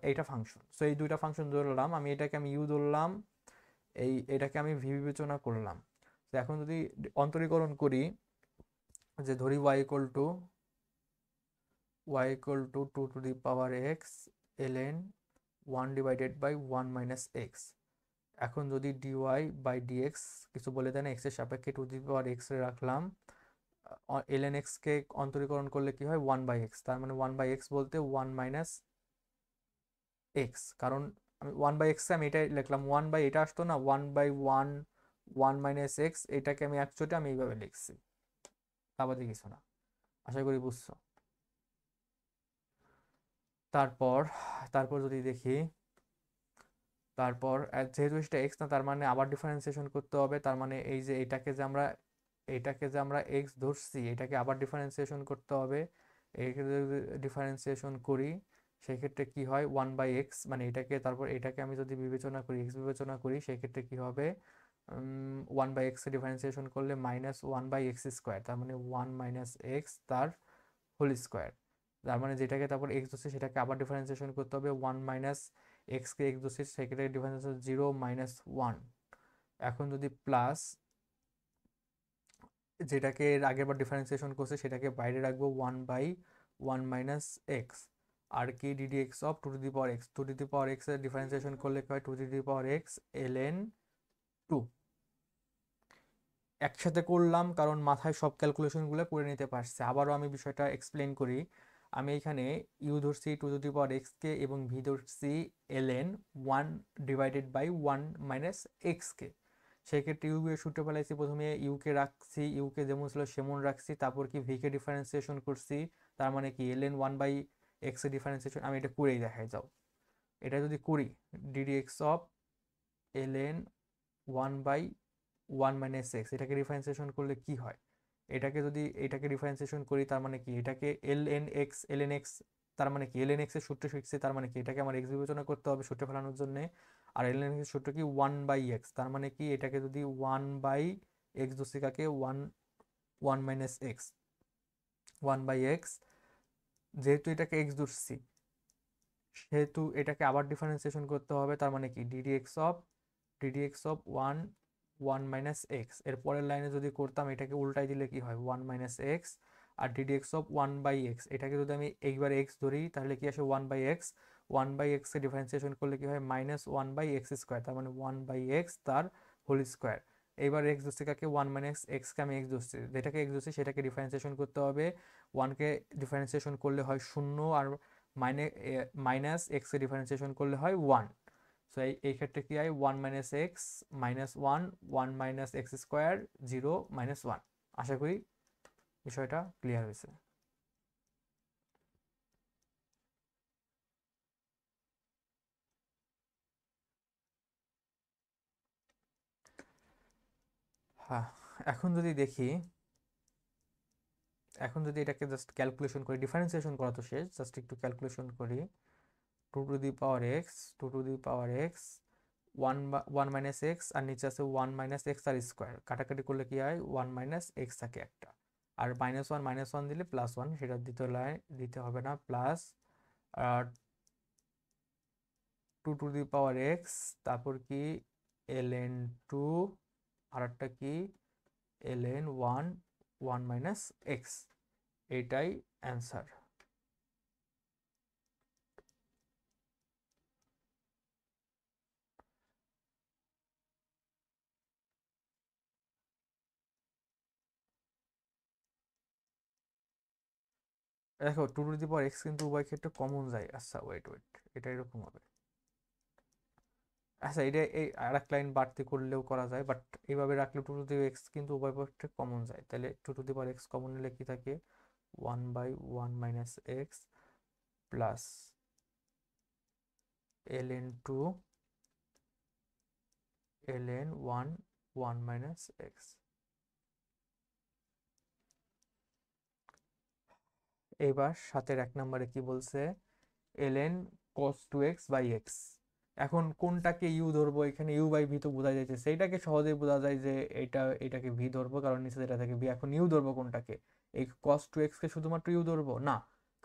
এটা ফাংশন। সো এই দুইটা ফাংশন ধরলাম আমি, এটাকে আমি ইউ ধরলাম, এটাকে আমি ভি বিবেচনা করলাম। তো এখন যদি অন্তরীকরণ করি, যে ধরি y equal to 2 to the power x ln 1 divided by 1 minus x. এখন যদি ডিওয়াই বাই ডিএক্স কিছু বলে দেন, এক্স এর সাপেক্ষে টু দি পাওয়ার এক্স রাখলাম, ln x কে অন্তরীকরণ করলে কি হয় 1 বাই এক্স, তার মানে 1 বাই এক্স বলতে 1 মাইনাস এক্স, কারণ আমি 1 বাই এক্স আমি এটাই লিখলাম, 1 বাই এটা আসতো না 1 বাই 1 1 মাইনাস এক্স, এটাকে আমি অ্যাকচুয়ালি আমি এইভাবে লিখছি, আবার কিছু না। আশা করি বুঝছো। তারপর তারপর যদি দেখি, তারপর যেহেতু এটা এক্স না, তার মানে আবার ডিফারেন্সিয়েশন করতে হবে, তার মানে এই যে এটাকে যে আমরা এক্স ধরছি এটাকে আবার ডিফারেন্সিয়েশন করতে হবে। এক্ষেত্রে যদি ডিফারেন্সিয়েশন করি সেক্ষেত্রে কি হয় 1 বাই এক্স, মানে এটাকে আমি যদি বিবেচনা করি এক্স বিবেচনা করি, সেক্ষেত্রে কি হবে 1 বাই এক্স ডিফারেন্সিয়েশন করলে মাইনাস 1 বাই এক্স স্কোয়ার, তার মানে 1 মাইনাস এক্স তার হোল স্কোয়ার। তার মানে যেটাকে তারপর এক্স ধরছে সেটাকে আবার ডিফারেন্সিয়েশন করতে হবে, 1 মাইনাস এক্সকে এক্স ধরছি সেক্ষেত্রে ডিফারেন্সিয়েশন 0 মাইনাস 1। এখন যদি প্লাস যেটাকে এর আগের বার ডিফারেন্সিয়েশন করছে সেটাকে বাইরে রাখবো 1 বাই 1 মাইনাস এক্স, আর কি DD x of 2 to the power x, 2 to the power x এর ডিফারেন্সিয়েশন করলে কি হয় 2 to the power x ln 2। একসাথে করলাম কারণ মাথায় সব ক্যালকুলেশনগুলো করে নিতে পারছে। আবারও আমি বিষয়টা এক্সপ্লেন করি। আমি এখানে ইউ ধরছি 2 টু দি পাওয়ার এক্সকে এবং ভি ধরছি ln 1 ডিভাইডেড বাই 1 মাইনাস এক্সকে। সেক্ষেত্রে ইউ এর সূত্র ফেলাইছি, প্রথমে ইউকে রাখছি, ইউকে যেমন ছিল সেমন রাখছি, তারপর কি ভিকে ডিফারেন্সিয়েশন করছি, তার মানে কি ln 1 বাই এক্স এর ডিফারেন্সিয়েশন, আমি এটা করেই দেখাই যাও। এটা যদি করি d d x of ln 1 by 1 minus x, এটাকে ডিফারেন্সিয়েশন করলে কি হয়, এটাকে ডিফারেন্সিয়েশন করি, তার মানে কি এটাকে ln x, তার মানে কি ln x এর সূত্র শিখছে, তার মানে কি এটাকে আমার x বিবেচনা করতে হবে সূত্র ফেলানোর জন্য। আর ln x এর সূত্র কি 1 বাই এক্স, তার মানে কি এটাকে যদি 1 বাই এক্স ধরছি কাকে 1 মাইনাস এক্স, 1 বাই এক্স, যেহেতু এটাকে x ধরছি সেহেতু এটাকে আবার ডিফারেন্সিয়েশন করতে হবে, তার মানে কি DD x of 1 minus x. এর পরের লাইনে যদি করতাম এটাকে উল্টাই দিলে কি হয় 1 মাইনাস এক্স, আর d d x of 1 by x, এটাকে যদি আমি এইবার এক্স ধরি তাহলে কি আসে 1 বাই এক্স, 1 বাই এক্সকে ডিফারেন্সিয়েশন করলে কি হয় মাইনাস 1 বাই এক্স স্কোয়ার, তার মানে 1 বাই এক্স তার হোল স্কোয়ার। এইবার এক্স ধরছে কাকে 1 মাইনাস এক্সকে আমি এক্স ধরছি, যেটাকে এক্স ধরছি সেটাকে ডিফারেন্সিয়েশন করতে হবে, 1কে ডিফারেন্সিয়েশন করলে হয় 0, আর মাইনাস এক্সকে ডিফারেন্সিয়েশন করলে হয় 1। সো এই ক্ষেত্রে কি হয় 1 minus x minus 1, 1 minus x square 0 minus 1। আশা করি বিষয়টা ক্লিয়ার হয়েছে। হ্যাঁ, এখন যদি দেখি, এখন যদি এটাকে জাস্ট ক্যালকুলেশন করি, ডিফারেন্সিয়েশন করা তো শেষ, জাস্ট একটু ক্যালকুলেশন করি। 2 to the power x, 2 to the power x 1 minus x, আর নিচে আছে 1 মাইনাস এক্স আর স্কোয়ার, কাটাকাটি করলে কি হয় 1 মাইনাস এক্স থাকে একটা, আর মাইনাস ওয়ান দিলে প্লাস ওয়ান, সেটা দিতে হবে না, plus 2 to the power x, তারপর কি ln 2, আর একটা কি ln 1 মাইনাস এক্স, এটাই অ্যান্সার। দেখো 2 টু দি পাওয়ার এক্স কিন্তু উভয় ক্ষেত্রে কমন যায়। আচ্ছা ওয়েট, এটা এরকম হবে। আচ্ছা এটা এই আর এক লাইন বাড়তি করলেও করা যায়, বাট এইভাবে রাখলে 2 টু দি এক্স কিন্তু উভয় পক্ষে কমন যায়, তাহলে 2 to the power x common নিলে কি থাকে 1 by 1 minus x plus ln 2 ln 1 minus x. এবার সাথের 1 নম্বরে কি বলছে ln cos 2x by x. এখন কোনটাকে ইউ ধরবো, এখানে ইউ বাই ভি তো বোঝা যাচ্ছে, সেইটাকে সহজেই বোঝা যায় যে এটাকে ভি ধরবো কারণ নিচে যেটা থাকে ভি। এখন ইউ ধরবো কোনটাকে, এই cos 2x কে শুধুমাত্র ইউ ধরবো না,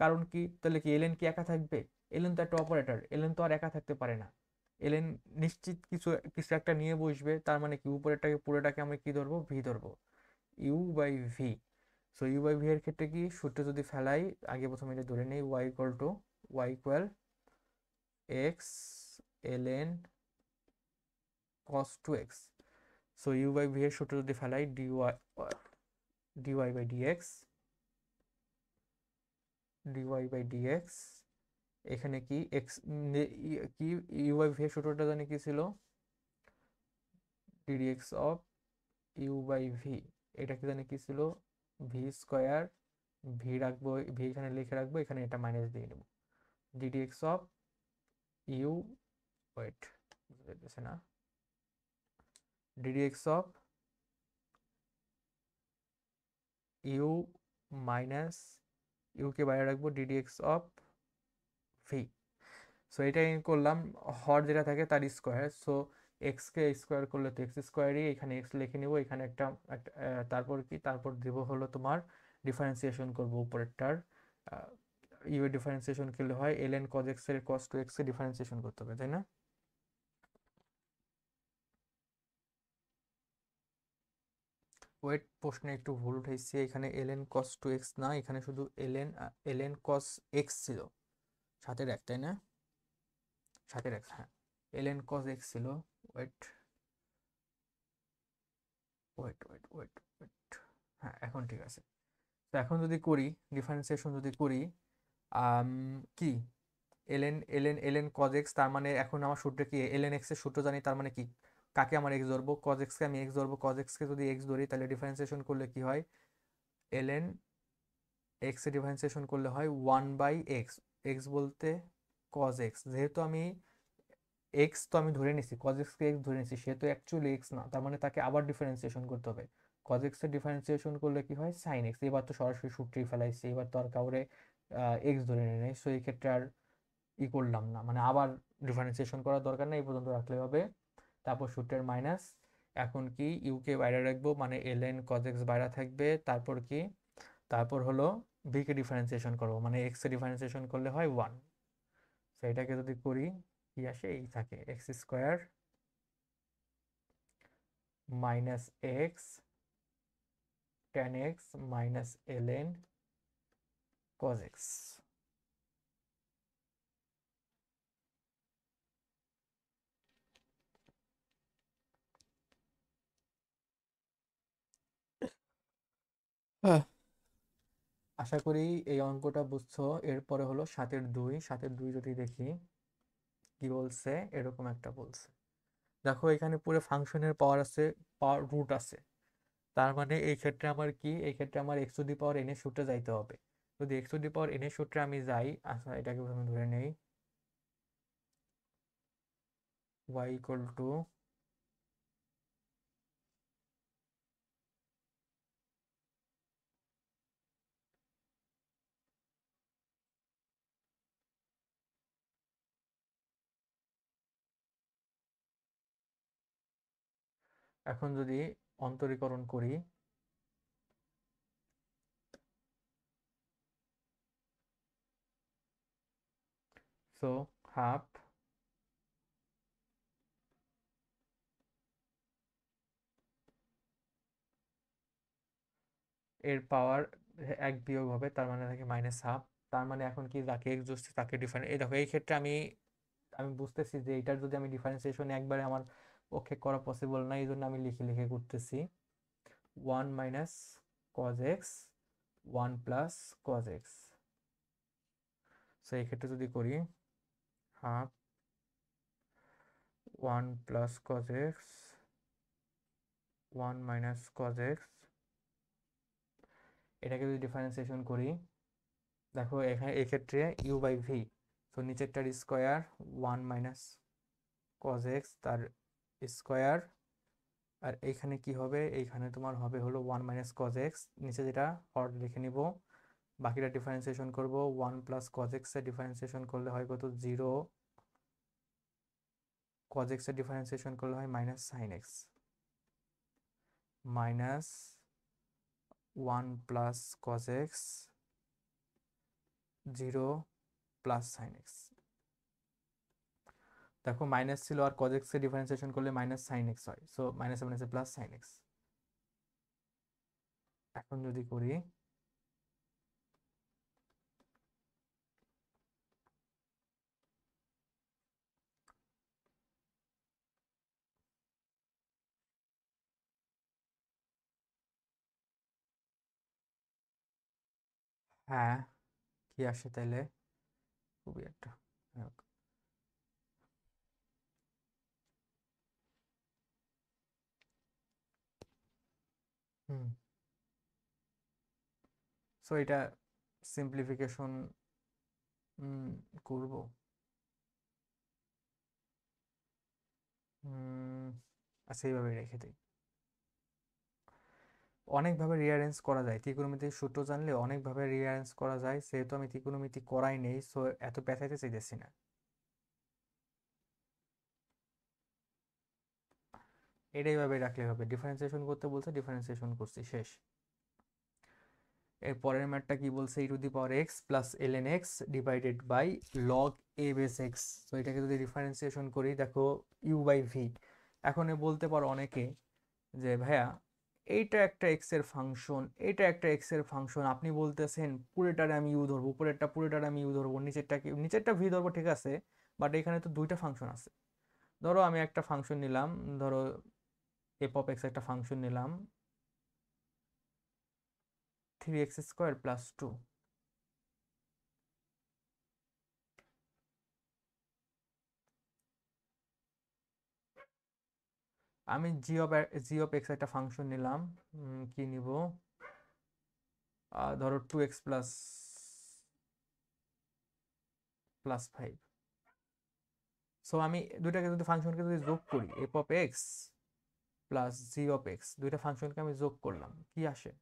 কারণ কি, তাহলে কি এলএন কি একা থাকবে? এলএন তো একটা অপারেটর, এলএন তো আর একা থাকতে পারে না। এলএন নিশ্চিত কিছু কিছু একটা নিয়ে বসবে, তার মানে কি উপরেরটাকে পুরোটাকে আমরা কি ধরবো? ভি ধরবো, u by v. So u by v এর ক্ষেত্রে কি সূত্র যদি ফেলাই, আগে প্রথমে এটা ধরে নেই, y equal x l n cos two x. So u by v এর সূত্র যদি ফেলাই, d y by d x, d y by d x, এখানে কি এক্স কি ইউ বাই ভি এর সূত্রটা জানি কি ছিল? D d x of u by v, এটা কি জানি কি ছিল? ভি স্কোয়ার, ভি রাখবো, ভি এখানে লিখে রাখবো, এখানে এটা মাইনাস দিয়ে নেবো, ডিডিএক্স অফ ইউ, ওয়েট বুঝতে পারতেছে না, ডিডিএক্স অফ ইউ মাইনাস, ইউকে বাইরে রাখবো, ডিডিএক্স অফ ভি। সো এটা করলাম, হর যেটা থাকে তার স্কোয়ার। সো এক্সকে স্কোয়ার করলে তো এক্স স্কোয়ারই, এখানে এক্স লিখে নিব, এখানে একটা তারপর কি, তারপর দিব হলো তোমার ডিফারেন্সিয়েশন করব উপরেরটার। ইউ এর ডিফারেন্সিয়েশন করলে হয় এলএন কজ এক্স এর কস টু এক্স এর ডিফারেন্সিয়েশন করতে হবে, তাই না? ওয়েট, প্রশ্নে একটু ভুল উঠেছে, এখানে এলএন কস টু এক্স না, এখানে শুধু এলএন কস এক্স ছিল, সাতের এক, তাই না? সাতের এক, হ্যাঁ, এলএন কস এক্স ছিল। Wait wait wait wait wait, হ্যাঁ এখন ঠিক আছে। তো এখন যদি করি, ডিফারেন্সিয়েশন যদি করি, আম, কি এলএন কজ এক্স, তার মানে এখন আমার সূত্র কি, এলএন এক্স এর সূত্র জানি, তার মানে কি কাকে আমার এক্স ধরবো? কজ এক্স কে আমি এক্স ধরবো, কজ এক্স কে যদি এক্স ধরি তাহলে ডিফারেন্সিয়েশন করলে কি হয়? এলএন এক্স এর ডিফারেন্সিয়েশন করলে হয় ওয়ান বাই এক্স, এক্স বলতে কজ এক্স, যেহেতু আমি এক্স তো আমি ধরে নিছি, কজ এক্স কে এক্স ধরে নিছি, সে তো অ্যাকচুয়ালি এক্স না, তার মানে তাকে আবার ডিফারেন্সিয়েশন করতে হবে। কজ এক্স এর ডিফারেন্সিয়েশন করলে কি হয়? Sine x. এবার তো সরাসরি সূত্রেই ফেলাইছি, এবার তো আর কাউরে এক্স ধরে নিয়ে নেই, সো এই ক্ষেত্রে আর করলাম না, মানে আবার ডিফারেন্সিয়েশন করার দরকার নেই, এই পর্যন্ত রাখলে হবে। তারপর সূত্রের মাইনাস, এখন কি ইউকে বাইরে রাখবো, মানে এলএন কজ এক্স বাইরে থাকবে, তারপর কি, তারপর হলো ভি কে ডিফারেন্সিয়েশন করবো, মানে এক্স এ ডিফারেন্সিয়েশন করলে হয় ওয়ান। সেইটাকে যদি করি, কি আসে? এই থাকে x square minus x tan x minus LN cos x. আশা করি এই অঙ্কটা বুঝছো। এরপরে হলো সাতের দুই, সাতের দুই যদি দেখি কি বলছে, এরকম একটা বলছে, দেখো এখানে পুরো ফাংশনের পাওয়ার আছে, পাওয়ার রুট আছে, তার মানে এই ক্ষেত্রে আমার কি, এই ক্ষেত্রে আমার x two the power N এর সূত্রে যাইতে হবে। যদি x two the power N এর সূত্রে আমি যাই, আচ্ছা এটাকে প্রথমে ধরে নেই, ওয়াই ইকুয়াল টু, এখন যদি অন্তরীকরণ করি, সো হাফ এর পাওয়ার এক বিয়োগ হবে, তার মানে থাকে মাইনাস হাফ। তার মানে এখন কি, যাকে এক্স ধরছি তাকে ডিফারেন্স, এই দেখো এই ক্ষেত্রে আমি আমি বুঝতেছি যে এটার যদি আমি ডিফারেন্সিয়েশন একবারে আমার পক্ষে করা পসিবল না, এই জন্য আমি লিখে লিখে করতেছি, one minus cos x, one plus cos x. So এই ক্ষেত্রে যদি করি, half one plus cos x, one minus cos x, এটাকে যদি ডিফারেন্সিয়েশন করি, দেখো এখানে এক্ষেত্রে ইউ বাই ভি, তো নিচেরটার square, one minus cos x তার স্কোয়ার, আর এইখানে কি হবে, এইখানে তোমার হবে হলো ওয়ান মাইনাস কজ এক্স, নিচে যেটা হর লিখে নিব, বাকিটা ডিফারেন্সিয়েশন করব, ওয়ান প্লাস কজ এক্স এর ডিফারেন্সিয়েশন করলে হয় কত? জিরো। কজ এক্স এর ডিফারেন্সিয়েশন করলে হয় minus sine x, minus one plus cos x 0 plus sine x. দেখো মাইনাস ছিল আর কজ এক্স এর ডিফারেন্সিয়েশন করলে মাইনাস সাইন এক্স হয়, সো মাইনাস মাইনাসে প্লাস সাইন এক্স। এখন যদি করি হ্যাঁ কি আসে তাইলে, খুবই একটা হ্যাঁ, হুম। সো এটা সিম্পলিফিকেশন করব। আচ্ছা এইভাবে রেখে দিই। অনেকভাবে রিঅ্যারেঞ্জ করা যায়, ত্রিকোণমিতির সূত্র জানলে অনেকভাবে রিঅ্যারেঞ্জ করা যায়, সেহেতু আমি ত্রিকোণমিতি করাই নেই, সো এত পেঁচাইতে চাইতেছি না। এটাই ভাবে রাখলে হবে, ডিফারেন্সিয়েশন করতে বলছে ডিফারেন্সিয়েশন করছি, শেষ। এর পরের ম্যাথটা কি বলছে, e to the power x plus L N x divided by log a base x. তো এটাকে যদি ডিফারেন্সিয়েশন করি দেখো ইউ বাই ভি। এখন বলতে পারো অনেকে যে ভাইয়া এইটা একটা এক্স এর ফাংশন, এটা একটা এক্স এর ফাংশন, আপনি বলতেছেন পুরোটারে আমি ইউ ধরবো, পুরোটারে আমি ইউ ধরবো, নিচেরটা ভি ধরবো, ঠিক আছে, বাট এখানে তো দুইটা ফাংশন আছে। ধরো আমি একটা ফাংশন নিলাম, ধরো এফ অফ এক্স একটা ফাংশন নিলাম 3x² প্লাস 2। আমি জি অফ এক্স একটা ফাংশন নিলাম, কি নিব, ধরো 2x প্লাস প্লাস 5। সো আমি দুইটাকে যদি ফাংশনকে যদি যোগ করি, F of x plus G of x, দুইটা ফাংশনকে আমি যোগ করলাম, কি আসে,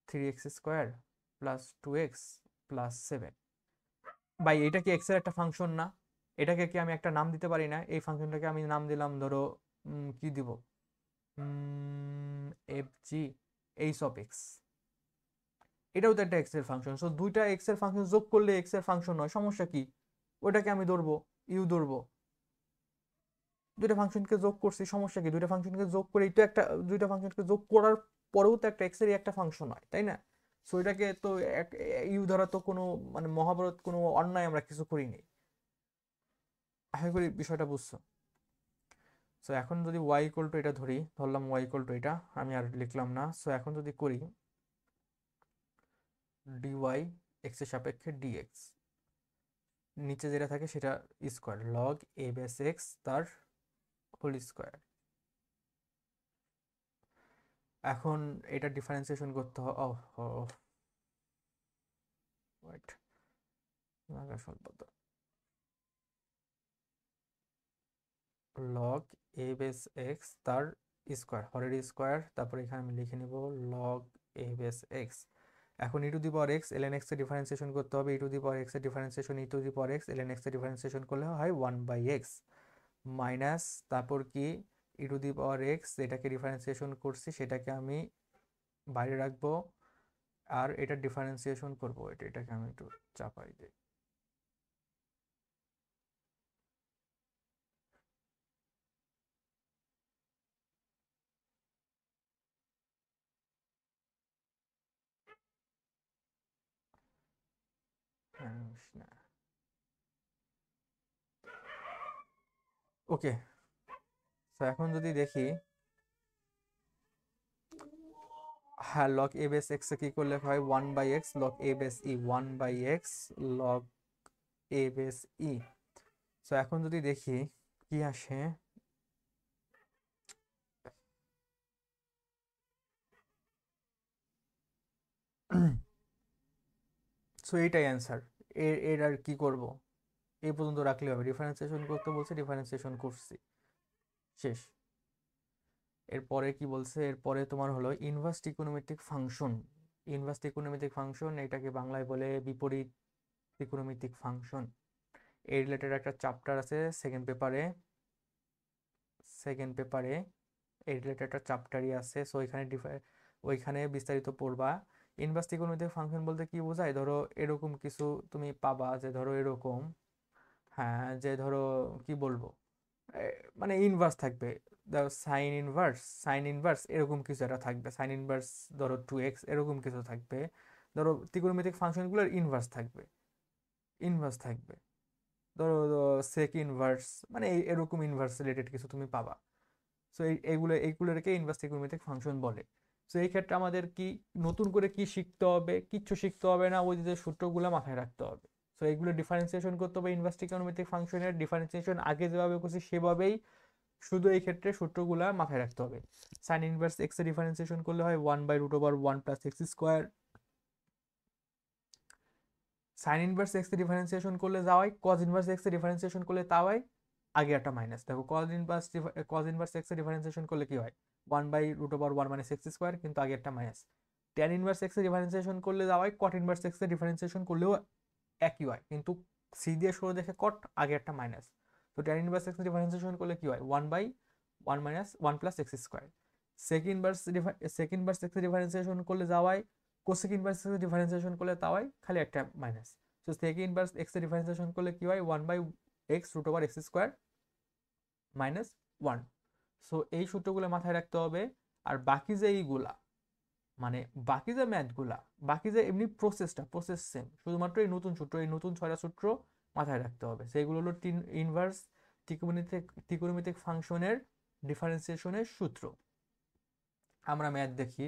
3x² প্লাস 2x প্লাস 7। ভাই এটা কি এক্স এর একটা ফাংশন না? এটাকে কি আমি একটা নাম দিতে পারি না? এই ফাংশনটাকে আমি নাম দিলাম ধরো কি দিব, F G H of x. এটাও তো একটা এক্স এর ফাংশন, সো দুইটা এক্স এর ফাংশন যোগ করলে এক্স এর ফাংশন হয়, সমস্যা কি? ওটাকে আমি ধরবো ইউ ধরবো, দুইটা ফাংশনকে যোগ করছি, সমস্যা কি? দুইটা ফাংশনকে যোগ করে তো একটা, দুইটা ফাংশনকে যোগ করার পরেও তো একটা এক্স এর একটা ফাংশন হয়, তাই না? সো এটাকে তো ইউ ধরা তো কোনো মানে মহাভারত কোনো অন্যায় আমরা কিছু করিনি। আশা করি বিষয়টা বুঝছো। সো এখন যদি ওয়াই ইকুয়াল টু এটা ধরি, ধরলাম ওয়াই ইকুয়াল টু এটা, আমি আর লিখলাম না। সো এখন যদি করি ডিওয়াই এক্স এর সাপেক্ষে ডিএক্স, নিচে যেটা থাকে সেটা square log a base x তার হোল স্কোয়ার। এখন এটা ডিফারেন্সিয়েশন করতে হবে, ওয়েট, স্বল্পতা লগ এ বেস এক্স তার স্কোয়ার হরের স্কোয়ার, তারপরে এখানে আমি লিখে নিব লগ এ বেস এক্স। এখন e to the power x LN x এর ডিফারেন্সিয়েশন করতে হবে, e to the power x এর differentiation e to the power x LN x এর ডিফারেন্সিয়েশন করলে হয় 1/x মাইনাস, তারপর কি e to the power x, এটাকে ডিফারেন্সিয়েশন করছি সেটাকে আমি বাইরে রাখবো, আর এটা ডিফারেন্সিয়েশন করবো, এটাকে আমি একটু চাপাই দিই। হ্যাঁ, ওকে। তো এখন যদি দেখি, হ্যাঁ লগ এ বেস এক্স কি করলে হয় 1/x log a base E, 1/x log a base E. So এখন যদি দেখি কি আসে, সো এইটাই অ্যান্সার। এর আর কি করব, এই পর্যন্ত রাখলে হবে, ডিফারেন্সিয়েশন করতে বলছে ডিফারেন্সিয়েশন করছি, শেষ। এরপরে কি বলছে, এরপরে তোমার হলো ইনভার্স ত্রিকোণমিতিক ফাংশন। ইনভার্স ত্রিকোণমিতিক ফাংশন এটাকে বাংলায় বলে বিপরীত ত্রিকোণমিতিক ফাংশন। এই রিলেটেড একটা চ্যাপ্টার আছে সেকেন্ড পেপারে এই রিলেটেড একটা চ্যাপ্টারই আছে, সো ওইখানে ওইখানে বিস্তারিত পড়বা। ইনভার্স ত্রিকোণমিতিক ফাংশন বলতে কি বোঝায়, ধরো এরকম কিছু তুমি পাবা, যে ধরো এরকম, হ্যাঁ যে ধরো কি বলবো, এ, মানে ইনভার্স থাকবে, ধরো সাইন ইনভার্স এরকম কিছু একটা থাকবে, সাইন ইনভার্স ধরো 2x এরকম কিছু থাকবে। ধরো ত্রিকোণমিতিক ফাংশনগুলোর ইনভার্স থাকবে, ধরো সেক ইনভার্স, মানে এরকম ইনভার্স রিলেটেড কিছু তুমি পাবা। সো এইগুলোকে ইনভার্স ত্রিকোণমিতিক ফাংশন বলে। সো এই ক্ষেত্রে আমাদের কি নতুন করে কি শিখতে হবে, কিচ্ছু শিখতে হবে না, ওই যে সূত্রগুলো মাথায় রাখতে হবে। সো এইগুলো ডিফারেন্সিয়েশন করতে হবে, ইনভার্স ত্রিকোণমিতিক ফাংশনের ডিফারেন্সিয়েশন আগে যেভাবে করছি সেভাবেই, শুধু এই ক্ষেত্রে সূত্রগুলা মাথায় রাখতে হবে। সাইন ইনভার্স এক্স এর ডিফারেন্সিয়েশন করলে হয় 1/√1 + x²। সাইন ইনভার্স এক্স এর ডিফারেন্সিয়েশন করলে যাওয়াই, কজ ইনভার্স এক্স এর ডিফারেন্সিয়েশন করলে তাওয়াই, আগে একটা মাইনাস। দেখো কজ ইনভার্স এক্স এর ডিফারেন্সিয়েশন করলে কি হয়, 1/√1 - x², কিন্তু আগে একটা মাইনাস। ট্যান ইনভার্স এক্স এর ডিফারেন্সিয়েশন করলে যাওয়াই, কট ইনভার্স এক্স এর ডিফারেন্সিয়েশন করলেও একই হয়, কিন্তু সি দিয়ে শুরু দেখে কট, আগে একটা মাইনাস। তো ট্যান ইনভার্স এক্স এর ডিফারেন্সিয়েশন করলে কি হয়, 1/1 - 1 + x²। সেক ইনভার্স এক্স এর ডিফারেন্সিয়েশন করলে যাওয়াই, কোসেক ইনভার্স এক্স এর ডিফারেন্সিয়েশন করলে তাওয়াই, খালি একটা মাইনাস। তো সেক ইনভার্স এক্স এর ডিফারেন্সিয়েশন করলে কি হয়, 1/x√x² - 1। সো এই সূত্রগুলো মাথায় রাখতে হবে। আর বাকি যে এইগুলা, মানে বাকি যে ম্যাথগুলা, বাকি যে এমনি প্রসেস সেম, শুধুমাত্র এই নতুন সূত্র, এই নতুন 6টা সূত্র মাথায় রাখতে হবে। সেগুলো হলো ইনভার্স ত্রিকোণমিতিক ফাংশনের ডিফারেন্সিয়েশনের সূত্র। আমরা ম্যাথ দেখি।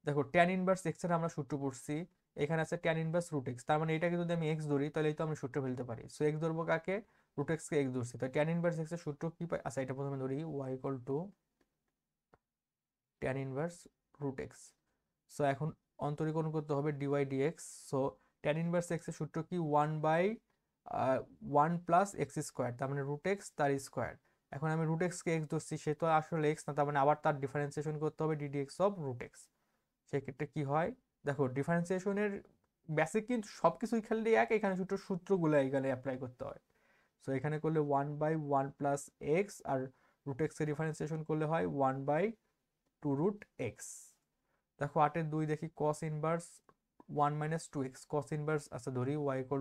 দেখো ট্যান ইনভার্স এক্স এর আমরা সূত্র পড়ছি, এখানে আছে ট্যান ইনভার্স রুট এক্স, তার মানে এটাকে যদি আমি এক্স ধরি তাহলে তো আমি সূত্র ফেলতে পারি। সো এক্স ধরবো কাকে, রুট এক্স কে এক্স ধরছি, তো ট্যান ইনভার্স এক্স এর সূত্র কি পাই, আচ্ছা এটা প্রথমে ধরি, y = tan inverse root x. So এখন অন্তরীকরণ করতে হবে d y d x. So tan inverse x এর সূত্র কি, 1/1 + x², তার মানে রুট এক্স তার স্কোয়ার। এখন আমি রুট এক্স কে এক্স ধরছি, সে তো আসলে এক্স না, তার মানে আবার তার ডিফারেন্সিয়েশন করতে হবে ddx/√x। সেক্ষেত্রে কি হয়, দেখো ডিফারেন্সিয়েশনের বেসিক কিন্তু সবকিছুই খালি এক, এখানে সূত্রগুলো এখানে অ্যাপ্লাই করতে হয়। সো এখানে করলে 1/1 + x, আর রুট এক্স এর ডিফারেন্সিয়েশন করলে হয় 1/2√x। দেখো 8-এর 2 দেখি, cos inverse 1 - 2x, cos inverse আচ্ছা ধরি y =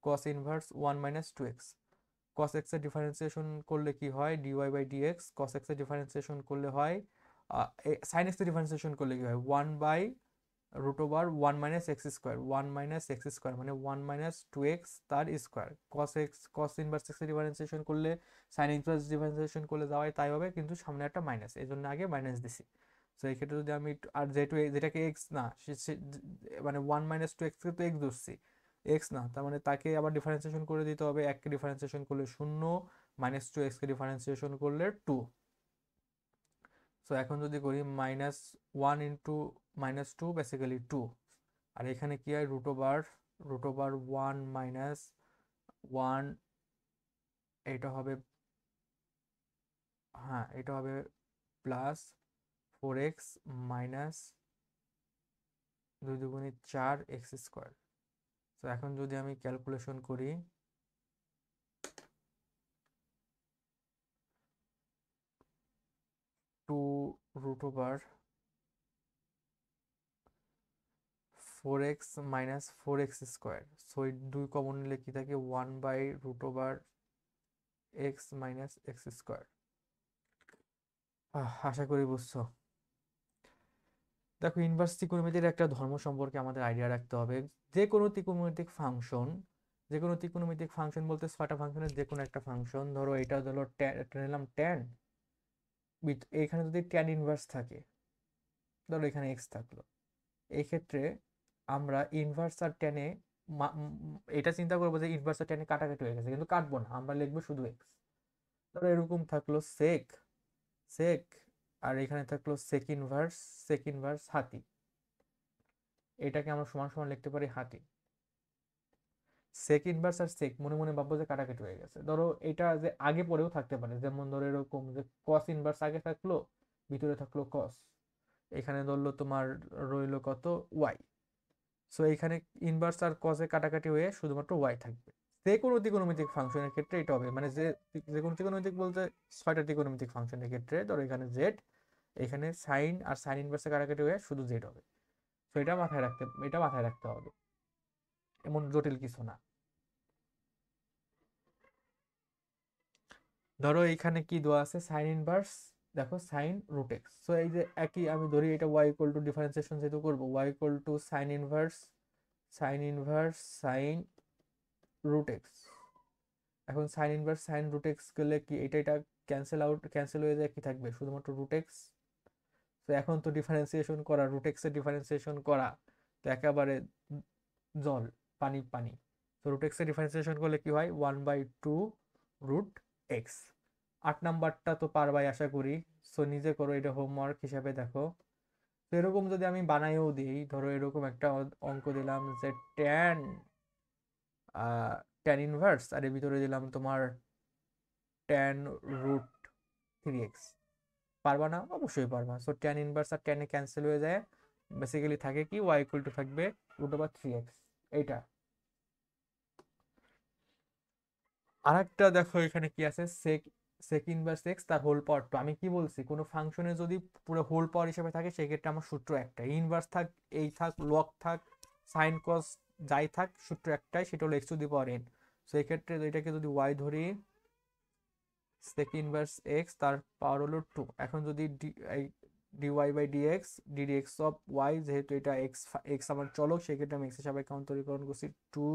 cos inverse 1 - 2x। cos x এর ডিফারেন্সিয়েশন করলে কি হয়, dy/dx। cos x এর ডিফারেন্সিয়েশন করলে হয়, sin x এর ডিফারেন্সিয়েশন করলে কি হয়, 1/√1 - x², 1 - x², মানে 1 - 2x তার স্কোয়ার। cos ইনভার্স x এর ডিফারেন্সিয়েশন করলে, sin ইনভার্স ডিফারেন্সিয়েশন করলে যাওয়াই তাই হবে, কিন্তু সামনে একটা মাইনাস, এই জন্য আগে মাইনাস দিছি। তো এই ক্ষেত্রে যদি আমি আর যেহেতু যেটাকে এক্স না, মানে 1 - 2x কে তো এক্স ধরছি, এক্স না, তার মানে তাকে আবার ডিফারেন্সিয়েশন করে দিতে হবে। এককে ডিফারেন্সিয়েশন করলে 0, -2x কে ডিফারেন্সিয়েশন করলে 2। সো এখন যদি করি, -1 × -2 বেসিক্যালি 2। আর এখানে কি হয়, √1 - 1, এটা হবে, হ্যাঁ এটা হবে +4x - 2 × 4x²। তো এখন যদি আমি ক্যালকুলেশন করি, 2√4x - 4x²। সো এই 2 কমন নিলে কি থাকে, 1/√x - x²। আশা করি বুঝছো। দেখো ইনভার্স ত্রিকোণমিতির একটা ধর্ম সম্পর্কে আমাদের আইডিয়া রাখতে হবে। যে কোনো ত্রিকোণমিতিক ফাংশন, যে কোনো ত্রিকোণমিতিক ফাংশন বলতে 6টা ফাংশনের যে কোনো একটা ফাংশন, ধরো এটা হলো নিলাম ট্যান, এখানে যদি ট্যান ইনভার্স থাকে, ধরো এখানে এক্স থাকলো, এই ক্ষেত্রে আমরা ইনভার্স আর ট্যানে এটা চিন্তা করবো যে ইনভার্স আর ট্যানে কাটাকাটি হয়ে গেছে, কিন্তু কাটবো না, আমরা লিখবো শুধু এক্স। ধরো এরকম থাকলো সেক সেক, আর এখানে থাকলো সেক ইনভার্স হাতি, এটাকে আমরা সমান সমান লিখতে পারি হাতি। সেক ইনভার্স আর সেক মনে মনে ভাববো যে কাটাকাটি হয়ে গেছে, ধরো এটা যে আগে পরেও থাকতে পারে, যেমন ধরো এরকম যে কস ইনভার্স আগে থাকলো, ভিতরে থাকলো কস, এখানে ধরলো তোমার রইলো কত, ওয়াই। সো এখানে ইনভার্স আর কসে কাটাকাটি হয়ে শুধুমাত্র ওয়াই থাকবে। যে কোনো ত্রিকোণমিতিক ফাংশনের ক্ষেত্রে এটা হবে, মানে যে কোনো ত্রিকোণমিতিক বলতে 6টা ত্রিকোণমিতিক ফাংশনের ক্ষেত্রে, ধরো এখানে জেড, এখানে সাইন আর সাইন ইনভার্সে কাটাকাটি হয়ে শুধু জেড হবে। তো এটা মাথায় রাখতে হবে, এমন জটিল কিছু না। ধরো এইখানে কি দেওয়া আছে, সাইন ইনভার্স, দেখো সাইন রুট এক্স। সো এই যে একই আমি ধরি এটা ওয়াই ইকুয়াল টু ডিফারেন্সিয়েশন যেহেতু করবো, y equal to sine inverse sine root x. এখন sine inverse sine root x করলে কি এটা ক্যান্সেল হয়ে যায়, কি থাকবে শুধুমাত্র রুট এক্স। তো এখন তো ডিফারেন্সিয়েশন করা, রুট এক্স এর ডিফারেন্সিয়েশন করা তো একেবারে জল, পানি পানি। তো রুট এক্স এর ডিফারেন্সিয়েশন করলে কি হয়, 1/2 রুট এক্স। 8 নাম্বারটা তো পারবাই আশা করি। সো নিজে করো, এটা হোমওয়ার্ক হিসাবে দেখো। তো এরকম যদি আমি বানাইও দিই, ধরো এরকম একটা অঙ্ক দিলাম যে ট্যান ইনভার্স, আর এর ভিতরে দিলাম তোমার ট্যান রুট 3x। পারবা না? অবশ্যই পারবা। সো ট্যান ইনভার্স আর ট্যানে ক্যান্সেল হয়ে যায়, বেসিক্যালি থাকে কি ওয়াই ইকুয়াল টু থাকবে √3x। এইটা। আরেকটা দেখো এখানে কি আছে, সেক ইনভার্স এক্স তার হোল পাওয়ার টু। আমি কি বলছি, কোনো ফাংশনে যদি পুরো হোল পাওয়ার হিসেবে থাকে সেক্ষেত্রে আমার সূত্র একটাই, ইনভার্স থাক, এই থাক, লগ থাক, সাইন কস যাই থাক, সূত্র একটাই, সেটা হলো x⁴n। সো এই ক্ষেত্রে এটাকে যদি ওয়াই ধরি, সেক ইনভার্স এক্স তার পাওয়ার হলো 2। এখন যদি dy/dx অফ ওয়াই, যেহেতু এটা এক্স এক্স আমার চলক, সেক্ষেত্রে আমি এক্স এর সাপেক্ষে অন্তরীকরণ করছি 2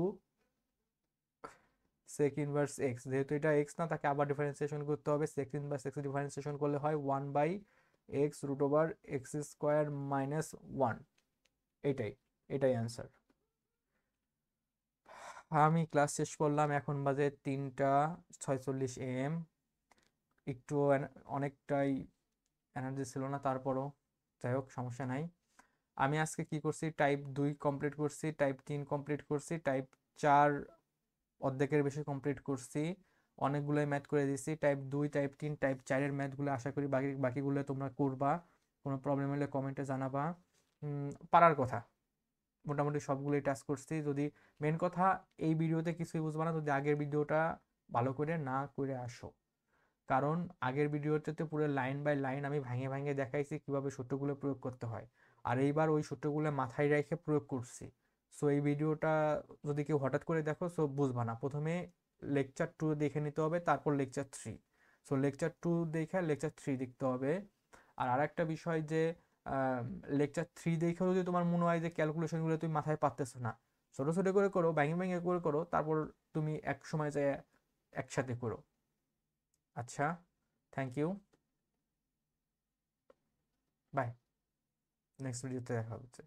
সেক ইনভার্স এক্স। যেহেতু এটা এক্স না, তাকে আবার ডিফারেন্সিয়েশন করতে হবে। সেক ইনভার্স এক্স ডিফারেন্সিয়েশন করলে হয় 1/x√x² - 1। এটাই অ্যান্সার। আমি ক্লাস শেষ করলাম, এখন বাজে 3টা 46 AM। একটু অনেকটাই এনার্জি ছিল না, তারপরও যাই হোক, সমস্যা নাই। আমি আজকে কি করছি, টাইপ 2 কমপ্লিট করছি, টাইপ 3 কমপ্লিট করছি, টাইপ 4 অর্ধেকের বেশি কমপ্লিট করছি, অনেকগুলোই ম্যাথ করে দিছি। টাইপ 2 টাইপ 3 টাইপ 4-এর ম্যাথগুলো আশা করি বাকিগুলো তোমরা করবা। কোনো প্রবলেম হলে কমেন্টে জানাবা। পারার কথা মোটামুটি সবগুলোই টাচ করছি। যদি মেন কথা, এই ভিডিওতে কিছুই বুঝবা না যদি আগের ভিডিওটা ভালো করে না করে আসো। কারণ আগের ভিডিওতে তো পুরো লাইন বাই লাইন আমি ভাঙে ভাঙে দেখাইছি কিভাবে সূত্রগুলো প্রয়োগ করতে হয়, আর এইবার ওই সূত্রগুলো মাথায় রেখে প্রয়োগ করছি। সো এই ভিডিওটা যদি কেউ হঠাৎ করে দেখো, সো বুঝবা না। প্রথমে লেকচার 2 দেখে নিতে হবে, তারপর লেকচার 3। সো লেকচার 2 দেখে লেকচার 3 দেখতে হবে। আর আরেকটা বিষয় যে লেকচার 3 দেখেও যদি তোমার মনে হয় যে ক্যালকুলেশনগুলো তুমি মাথায় পারতেছো না, ছোট ছোট করে করো, ভেঙে ভেঙে করে করো, তারপর তুমি এক সময় যায় একসাথে করো। আচ্ছা, থ্যাংক ইউ, বাই। নেক্সট ভিডিওতে দেখা হচ্ছে।